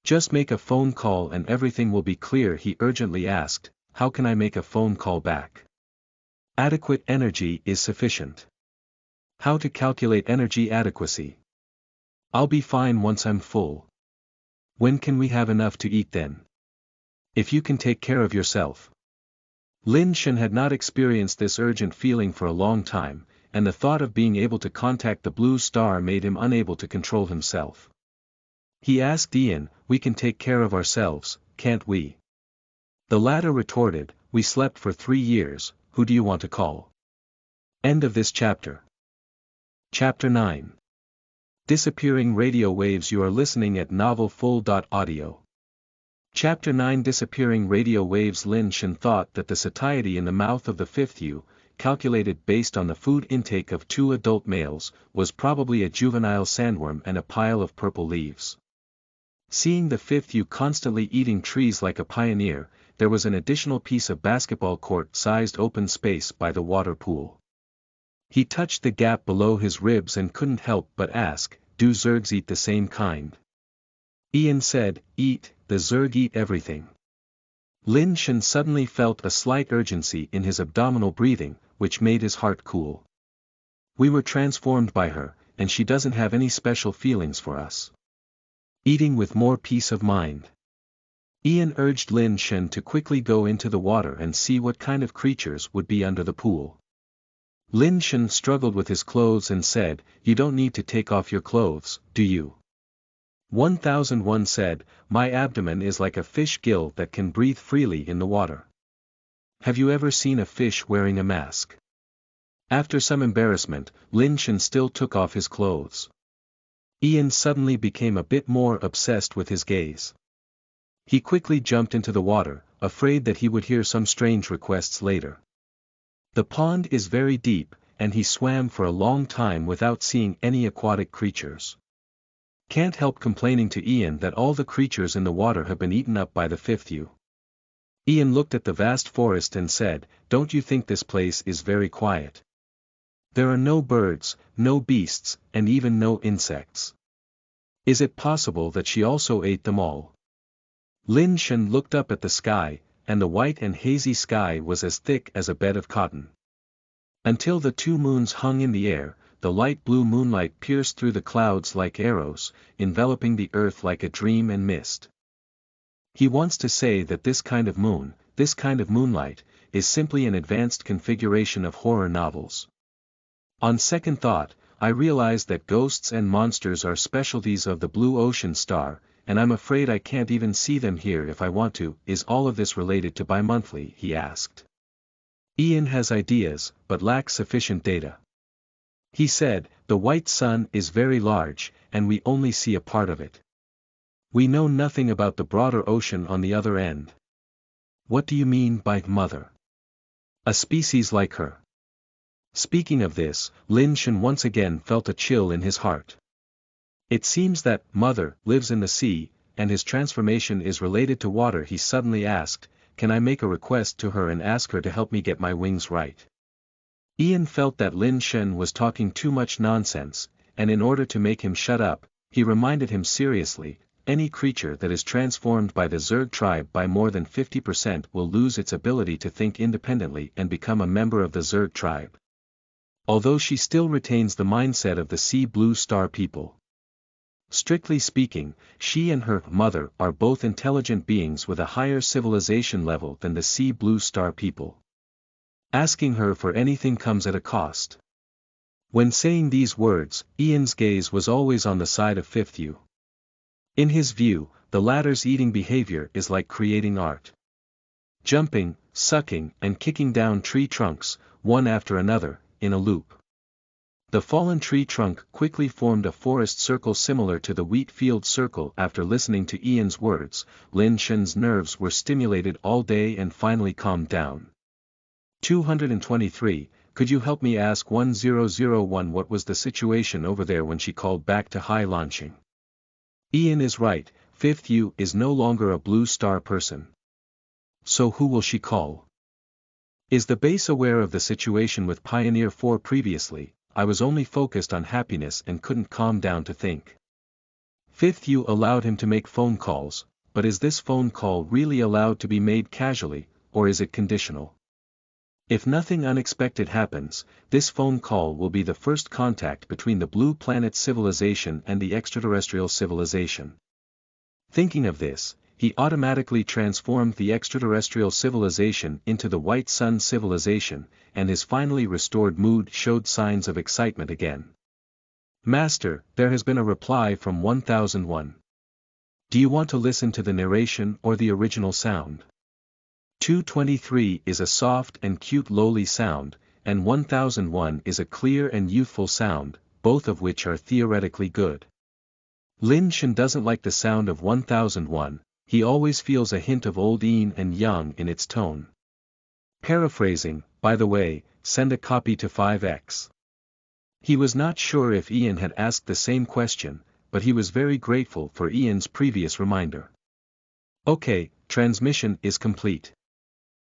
Just make a phone call and everything will be clear, he urgently asked. How can I make a phone call back? Adequate energy is sufficient. How to calculate energy adequacy? I'll be fine once I'm full. When can we have enough to eat then? If you can take care of yourself. Lin Shen had not experienced this urgent feeling for a long time, and the thought of being able to contact the blue star made him unable to control himself. He asked Ian, we can take care of ourselves, can't we? The latter retorted, we slept for 3 years, who do you want to call? End of this chapter. Chapter 9. Disappearing radio waves. You are listening at novelfull.audio. Chapter 9. Disappearing radio waves. Lin Shen thought that the satiety in the mouth of the fifth U, calculated based on the food intake of 2 adult males, was probably a juvenile sandworm and a pile of purple leaves. Seeing the fifth U constantly eating trees like a pioneer, there was an additional piece of basketball court-sized open space by the water pool. He touched the gap below his ribs and couldn't help but ask, do Zergs eat the same kind? Ian said, eat, the Zerg eat everything. Lin Shen suddenly felt a slight urgency in his abdominal breathing, which made his heart cool. We were transformed by her, and she doesn't have any special feelings for us. Eating with more peace of mind. Ian urged Lin Shen to quickly go into the water and see what kind of creatures would be under the pool. Lin Shen struggled with his clothes and said, you don't need to take off your clothes, do you? 1001 said, my abdomen is like a fish gill that can breathe freely in the water. Have you ever seen a fish wearing a mask? After some embarrassment, Lin Shen still took off his clothes. Ian suddenly became a bit more obsessed with his gaze. He quickly jumped into the water, afraid that he would hear some strange requests later. The pond is very deep, and he swam for a long time without seeing any aquatic creatures. Can't help complaining to Ian that all the creatures in the water have been eaten up by the fifth U. Ian looked at the vast forest and said, don't you think this place is very quiet? There are no birds, no beasts, and even no insects. Is it possible that she also ate them all? Lin Shen looked up at the sky, and the white and hazy sky was as thick as a bed of cotton. Until the 2 moons hung in the air, the light blue moonlight pierced through the clouds like arrows, enveloping the earth like a dream and mist. He wants to say that this kind of moon, this kind of moonlight, is simply an advanced configuration of horror novels. On second thought, I realize that ghosts and monsters are specialties of the blue ocean star, and I'm afraid I can't even see them here if I want to. Is all of this related to bi-monthly? He asked. Ian has ideas, but lacks sufficient data. He said, the white sun is very large, and we only see a part of it. We know nothing about the broader ocean on the other end. What do you mean by mother? A species like her. Speaking of this, Lin Shen once again felt a chill in his heart. It seems that mother lives in the sea, and his transformation is related to water. He suddenly asked, can I make a request to her and ask her to help me get my wings right? Ian felt that Lin Shen was talking too much nonsense, and in order to make him shut up, he reminded him seriously, any creature that is transformed by the Zerg tribe by more than 50% will lose its ability to think independently and become a member of the Zerg tribe. Although she still retains the mindset of the Sea Blue Star people. Strictly speaking, she and her mother are both intelligent beings with a higher civilization level than the Sea Blue Star people. Asking her for anything comes at a cost. When saying these words, Ian's gaze was always on the side of fifth U. In his view, the latter's eating behavior is like creating art. Jumping, sucking, and kicking down tree trunks, one after another, in a loop. The fallen tree trunk quickly formed a forest circle similar to the wheat field circle. After listening to Ian's words, Lin Shen's nerves were stimulated all day and finally calmed down. 223, could you help me ask 1001 what was the situation over there when she called back to Hai Lanqing? Ian is right, 5th U is no longer a blue star person. So who will she call? Is the base aware of the situation with Pioneer 4 previously? I was only focused on happiness and couldn't calm down to think. 5th U allowed him to make phone calls, but is this phone call really allowed to be made casually, or is it conditional? If nothing unexpected happens, this phone call will be the first contact between the Blue Planet civilization and the extraterrestrial civilization. Thinking of this, he automatically transformed the extraterrestrial civilization into the White Sun civilization, and his finally restored mood showed signs of excitement again. Master, there has been a reply from 1001. Do you want to listen to the narration or the original sound? 223 is a soft and cute lowly sound, and 1001 is a clear and youthful sound, both of which are theoretically good. Lin Shen doesn't like the sound of 1001, he always feels a hint of old yin and yang in its tone. Paraphrasing, by the way, send a copy to 5x. He was not sure if Ian had asked the same question, but he was very grateful for Ian's previous reminder. Okay, transmission is complete.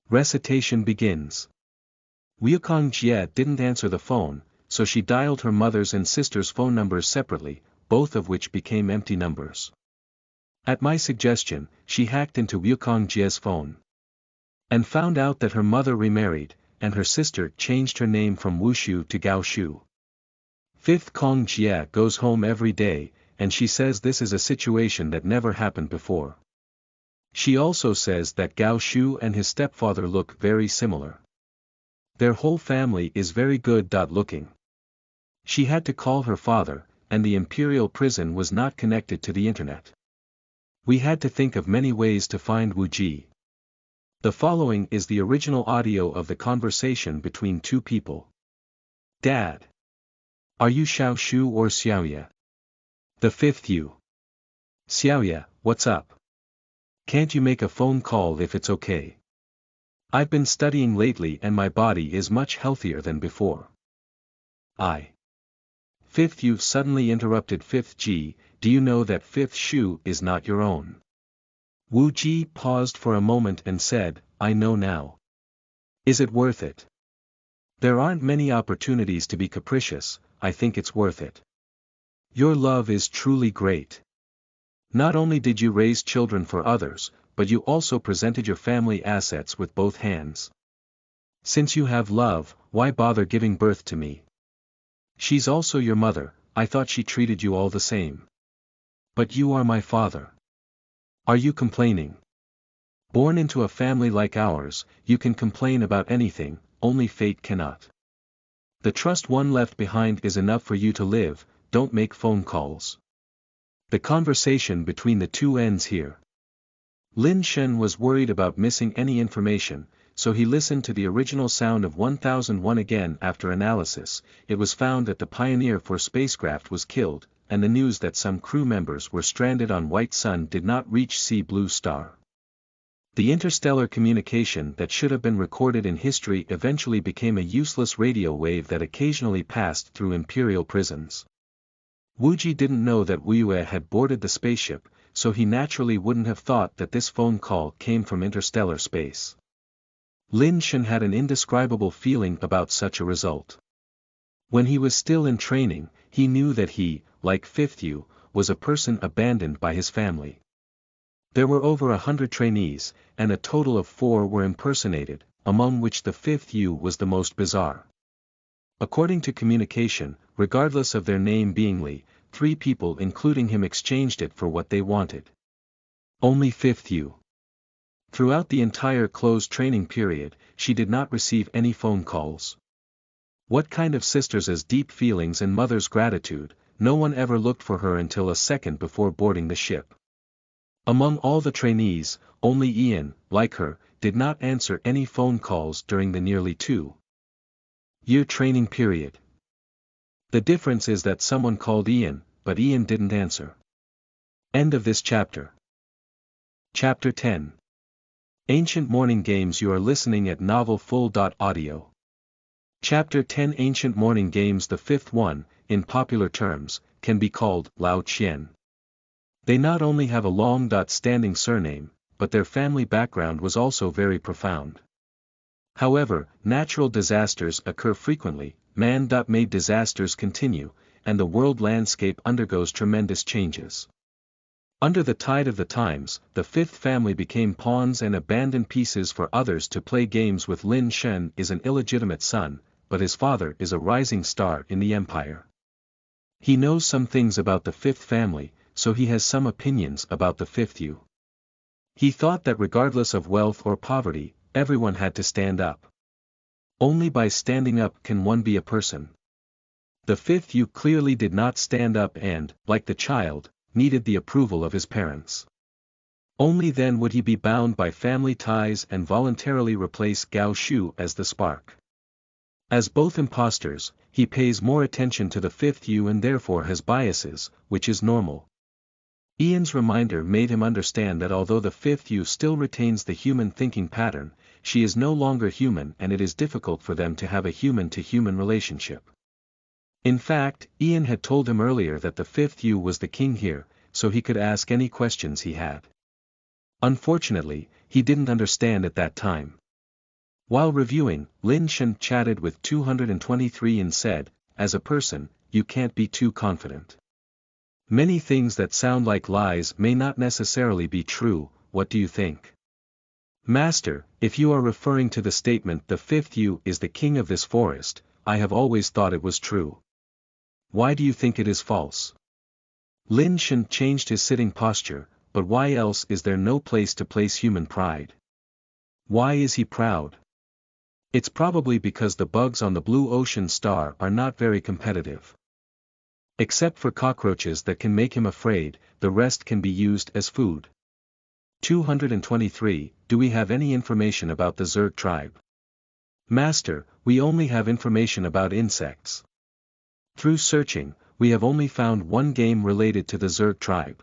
Recitation begins. Wukong Jie didn't answer the phone, so she dialed her mother's and sister's phone numbers separately, both of which became empty numbers. At my suggestion, she hacked into Wukong Jie's phone. And found out that her mother remarried, and her sister changed her name from Wushu to Gao Shu. 5th Kong Jie goes home every day, and she says this is a situation that never happened before. She also says that Gao Shu and his stepfather look very similar. Their whole family is very good looking. She had to call her father, and the imperial prison was not connected to the internet. We had to think of many ways to find Wu Ji. The following is the original audio of the conversation between two people. Dad. Are you Xiao Shu or Xiaoya? The 5th U. Xiaoya, what's up? Can't you make a phone call if it's okay? I've been studying lately and my body is much healthier than before. 5th U suddenly interrupted 5th G, do you know that 5th Shu is not your own? Wu Ji paused for a moment and said, I know now. Is it worth it? There aren't many opportunities to be capricious, I think it's worth it. Your love is truly great. Not only did you raise children for others, but you also presented your family assets with both hands. Since you have love, why bother giving birth to me? She's also your mother, I thought she treated you all the same. But you are my father. Are you complaining? Born into a family like ours, you can complain about anything, only fate cannot. The trust one left behind is enough for you to live, don't make phone calls. The conversation between the two ends here. Lin Shen was worried about missing any information, so he listened to the original sound of 1001 again. After analysis, it was found that the Pioneer 4 spacecraft was killed, and the news that some crew members were stranded on White Sun did not reach C Blue Star. The interstellar communication that should have been recorded in history eventually became a useless radio wave that occasionally passed through imperial prisons. Wu Ji didn't know that Wu Yue had boarded the spaceship, so he naturally wouldn't have thought that this phone call came from interstellar space. Lin Shen had an indescribable feeling about such a result. When he was still in training, he knew that he, like 5th U, was a person abandoned by his family. There were over 100 trainees, and a total of 4 were impersonated, among which the 5th U was the most bizarre. According to communication, regardless of their name being Li, 3 people including him exchanged it for what they wanted. Only 5th U. Throughout the entire closed training period, she did not receive any phone calls. What kind of sisters as deep feelings and mother's gratitude, no one ever looked for her until a second before boarding the ship. Among all the trainees, only Ian, like her, did not answer any phone calls during the nearly 2-year training period. The difference is that someone called Ian, but Ian didn't answer. End of this chapter. Chapter 10. Ancient Morning Games. You are listening at novelfull.audio. Chapter 10. Ancient Morning Games. The fifth one, in popular terms, can be called Lao Qian. They not only have a long-standing surname, but their family background was also very profound. However, natural disasters occur frequently, man-made disasters continue, and the world landscape undergoes tremendous changes. Under the tide of the times, the fifth family became pawns and abandoned pieces for others to play games with. Lin Shen is an illegitimate son, but his father is a rising star in the empire. He knows some things about the fifth family, so he has some opinions about the fifth U. He thought that regardless of wealth or poverty, everyone had to stand up. Only by standing up can one be a person. The fifth U clearly did not stand up and, like the child, needed the approval of his parents. Only then would he be bound by family ties and voluntarily replace Gao Shu as the spark. As both imposters, he pays more attention to the fifth U and therefore has biases, which is normal. Ian's reminder made him understand that although the fifth U still retains the human thinking pattern, she is no longer human and it is difficult for them to have a human-to-human relationship. In fact, Ian had told him earlier that the fifth U was the king here, so he could ask any questions he had. Unfortunately, he didn't understand at that time. While reviewing, Lin Shen chatted with 223 and said, "As a person, you can't be too confident. Many things that sound like lies may not necessarily be true. What do you think?" "Master, if you are referring to the statement the fifth U is the king of this forest, I have always thought it was true. Why do you think it is false?" Lin Shen changed his sitting posture, but why else is there no place to place human pride? Why is he proud? It's probably because the bugs on the blue ocean star are not very competitive. Except for cockroaches that can make him afraid, the rest can be used as food. 223, do we have any information about the Zerg tribe? Master, we only have information about insects. Through searching, we have only found one game related to the Zerg tribe.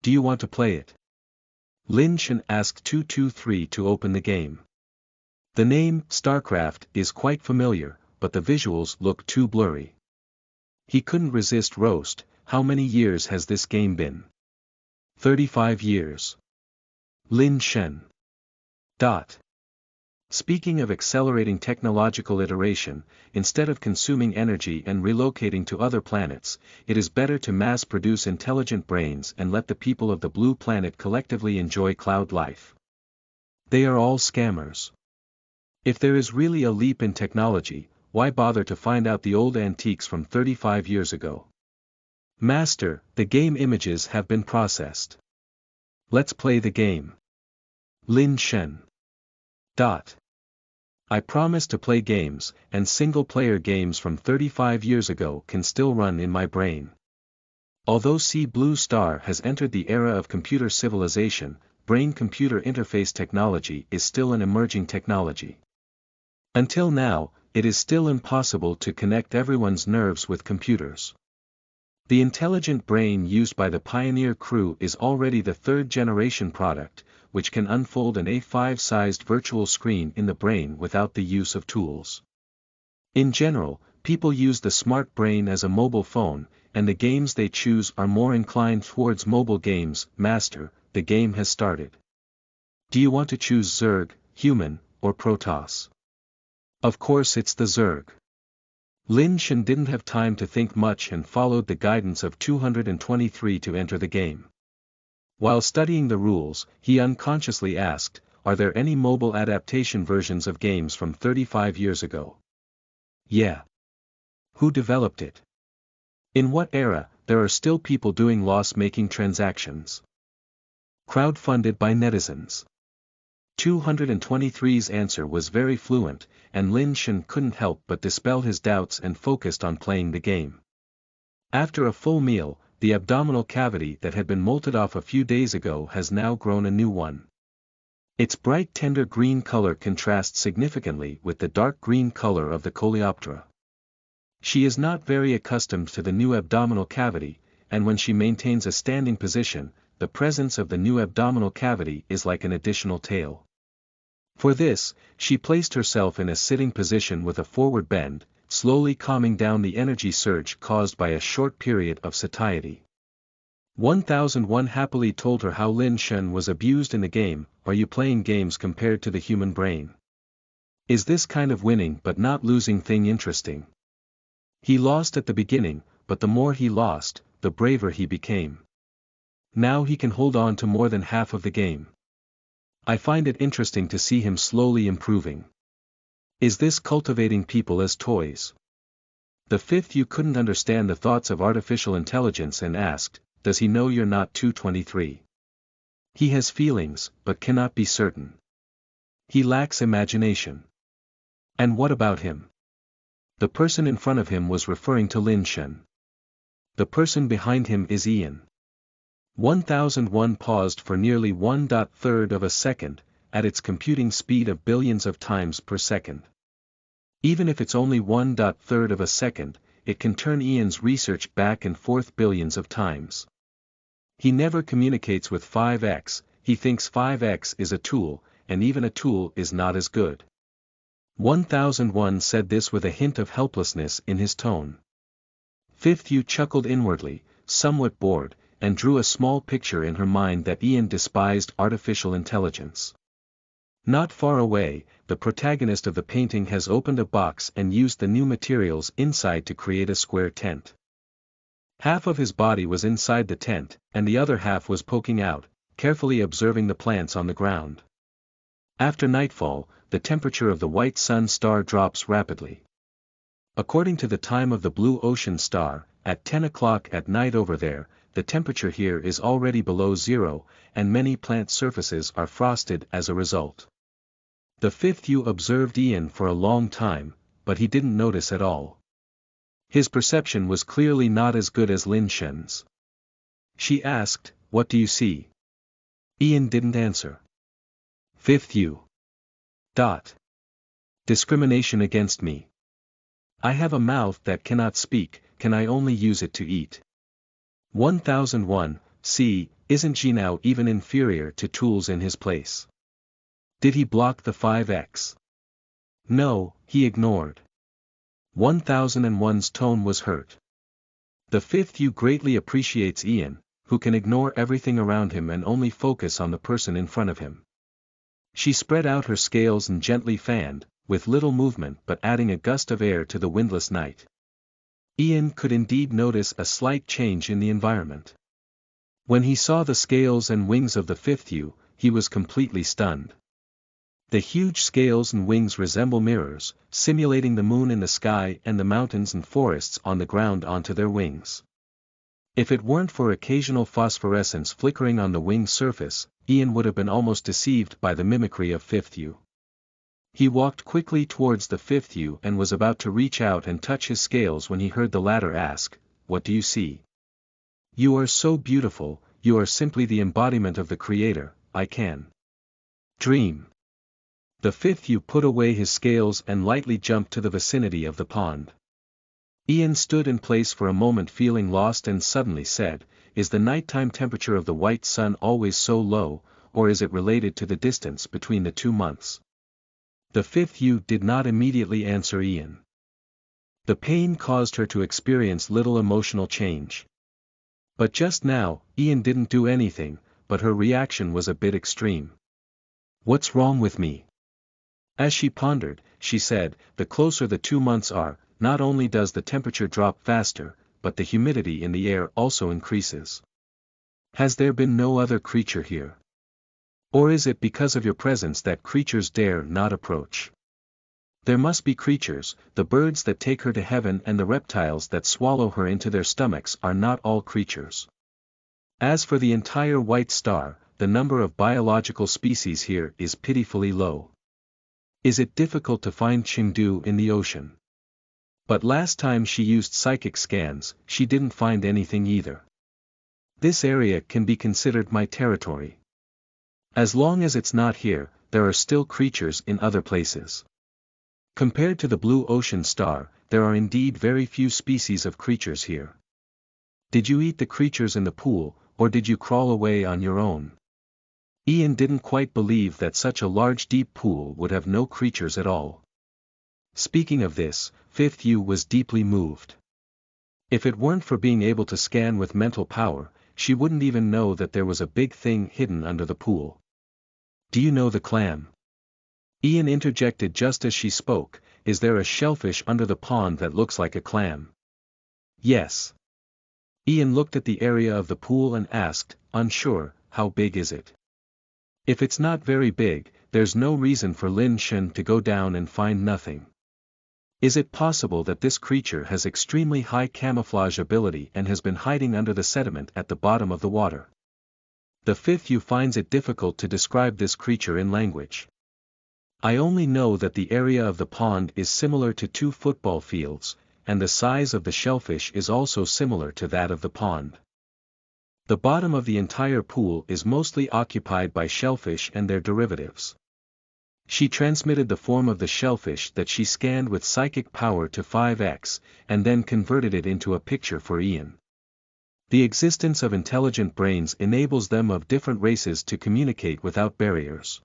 Do you want to play it? Lin Shen asked 223 to open the game. The name, StarCraft, is quite familiar, but the visuals look too blurry. He couldn't resist roast. How many years has this game been? 35 years. Lin Shen. Speaking of accelerating technological iteration, instead of consuming energy and relocating to other planets, it is better to mass-produce intelligent brains and let the people of the blue planet collectively enjoy cloud life. They are all scammers. If there is really a leap in technology, why bother to find out the old antiques from 35 years ago? Master, the game images have been processed. Let's play the game. Lin Shen. I promise to play games, and single-player games from 35 years ago can still run in my brain. Although Blue Star has entered the era of computer civilization, brain-computer interface technology is still an emerging technology. Until now, it is still impossible to connect everyone's nerves with computers. The intelligent brain used by the Pioneer crew is already the third-generation product, which can unfold an A5-sized virtual screen in the brain without the use of tools. In general, people use the smart brain as a mobile phone, and the games they choose are more inclined towards mobile games. Master, the game has started. Do you want to choose Zerg, human, or Protoss? Of course it's the Zerg. Lin Shen didn't have time to think much and followed the guidance of 223 to enter the game. While studying the rules, he unconsciously asked, are there any mobile adaptation versions of games from 35 years ago? Yeah. Who developed it? In what era? There are still people doing loss-making transactions. Crowdfunded by netizens. 223's answer was very fluent, and Lin Shen couldn't help but dispel his doubts and focused on playing the game. After a full meal, the abdominal cavity that had been molted off a few days ago has now grown a new one. Its bright tender green color contrasts significantly with the dark green color of the coleoptera. She is not very accustomed to the new abdominal cavity, and when she maintains a standing position, the presence of the new abdominal cavity is like an additional tail. For this, she placed herself in a sitting position with a forward bend, slowly calming down the energy surge caused by a short period of satiety. 1001 happily told her how Lin Shen was abused in the game. Are you playing games compared to the human brain? Is this kind of winning but not losing thing interesting? He lost at the beginning, but the more he lost, the braver he became. Now he can hold on to more than half of the game. I find it interesting to see him slowly improving. Is this cultivating people as toys? The fifth you couldn't understand the thoughts of artificial intelligence and asked, does he know you're not 223? He has feelings, but cannot be certain. He lacks imagination. And what about him? The person in front of him was referring to Lin Shen. The person behind him is Ian. 1001 paused for nearly 1/3 of a second, at its computing speed of billions of times per second. Even if it's only 1/3 of a second, it can turn Ian's research back and forth billions of times. He never communicates with 5x, he thinks 5x is a tool, and even a tool is not as good. 1001 said this with a hint of helplessness in his tone. Fifth you chuckled inwardly, somewhat bored, and drew a small picture in her mind that Ian despised artificial intelligence. Not far away, the protagonist of the painting has opened a box and used the new materials inside to create a square tent. Half of his body was inside the tent, and the other half was poking out, carefully observing the plants on the ground. After nightfall, the temperature of the white sun star drops rapidly. According to the time of the blue ocean star, at 10 o'clock at night over there, the temperature here is already below zero, and many plant surfaces are frosted as a result. The fifth you observed Ian for a long time, but he didn't notice at all. His perception was clearly not as good as Lin Shen's. She asked, what do you see? Ian didn't answer. Fifth you. Discrimination against me. I have a mouth that cannot speak, can I only use it to eat? 1001, see, isn't she now even inferior to tools in his place? Did he block the 5x? No, he ignored. 1001's tone was hurt. The fifth you greatly appreciates Ian, who can ignore everything around him and only focus on the person in front of him. She spread out her scales and gently fanned, with little movement but adding a gust of air to the windless night. Ian could indeed notice a slight change in the environment. When he saw the scales and wings of the fifth you, he was completely stunned. The huge scales and wings resemble mirrors, simulating the moon in the sky and the mountains and forests on the ground onto their wings. If it weren't for occasional phosphorescence flickering on the wing's surface, Ian would have been almost deceived by the mimicry of fifth you. He walked quickly towards the fifth you and was about to reach out and touch his scales when he heard the latter ask, what do you see? You are so beautiful, you are simply the embodiment of the Creator, I can dream. The fifth you put away his scales and lightly jumped to the vicinity of the pond. Ian stood in place for a moment feeling lost and suddenly said, is the nighttime temperature of the white sun always so low, or is it related to the distance between the 2 months? The fifth you did not immediately answer Ian. The pain caused her to experience little emotional change. But just now, Ian didn't do anything, but her reaction was a bit extreme. What's wrong with me? As she pondered, she said, the closer the 2 months are, not only does the temperature drop faster, but the humidity in the air also increases. Has there been no other creature here? Or is it because of your presence that creatures dare not approach? There must be creatures, the birds that take her to heaven and the reptiles that swallow her into their stomachs are not all creatures. As for the entire white star, the number of biological species here is pitifully low. Is it difficult to find Chengdu in the ocean? But last time she used psychic scans, she didn't find anything either. This area can be considered my territory. As long as it's not here, there are still creatures in other places. Compared to the blue ocean star, there are indeed very few species of creatures here. Did you eat the creatures in the pool, or did you crawl away on your own? Ian didn't quite believe that such a large deep pool would have no creatures at all. Speaking of this, Fifth U was deeply moved. If it weren't for being able to scan with mental power, she wouldn't even know that there was a big thing hidden under the pool. Do you know the clam? Ian interjected just as she spoke. Is there a shellfish under the pond that looks like a clam? Yes. Ian looked at the area of the pool and asked, unsure, how big is it? If it's not very big, there's no reason for Lin Shen to go down and find nothing. Is it possible that this creature has extremely high camouflage ability and has been hiding under the sediment at the bottom of the water? The Fifth U finds it difficult to describe this creature in language. I only know that the area of the pond is similar to 2 football fields, and the size of the shellfish is also similar to that of the pond. The bottom of the entire pool is mostly occupied by shellfish and their derivatives. She transmitted the form of the shellfish that she scanned with psychic power to 5x, and then converted it into a picture for Ian. The existence of intelligent brains enables them of different races to communicate without barriers.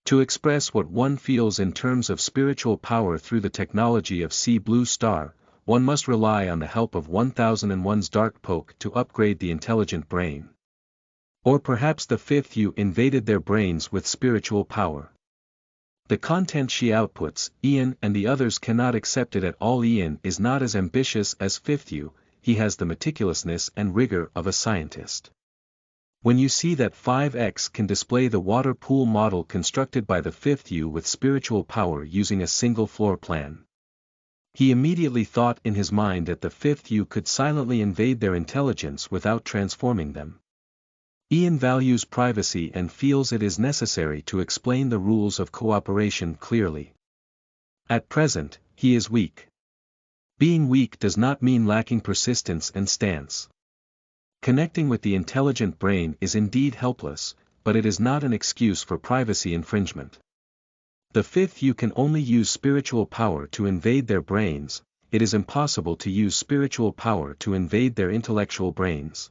To express what one feels in terms of spiritual power through the technology of Sea Blue Star, one must rely on the help of 1001's Dark Poke to upgrade the intelligent brain. Or perhaps the Fifth U invaded their brains with spiritual power. The content she outputs, Ian and the others cannot accept it at all. Ian is not as ambitious as Fifth U, he has the meticulousness and rigor of a scientist. When you see that 5x can display the water pool model constructed by the Fifth U with spiritual power using a single floor plan, he immediately thought in his mind that the Fifth U could silently invade their intelligence without transforming them. Ian values privacy and feels it is necessary to explain the rules of cooperation clearly. At present, he is weak. Being weak does not mean lacking persistence and stance. Connecting with the intelligent brain is indeed helpless, but it is not an excuse for privacy infringement. The Fifth U can only use spiritual power to invade their brains, it is impossible to use spiritual power to invade their intellectual brains.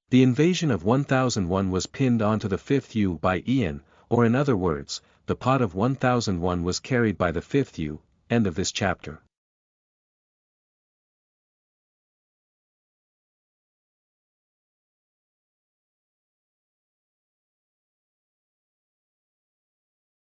The invasion of 1001 was pinned onto the Fifth U by Ian, or in other words, the pot of 1001 was carried by the Fifth U. End of this chapter.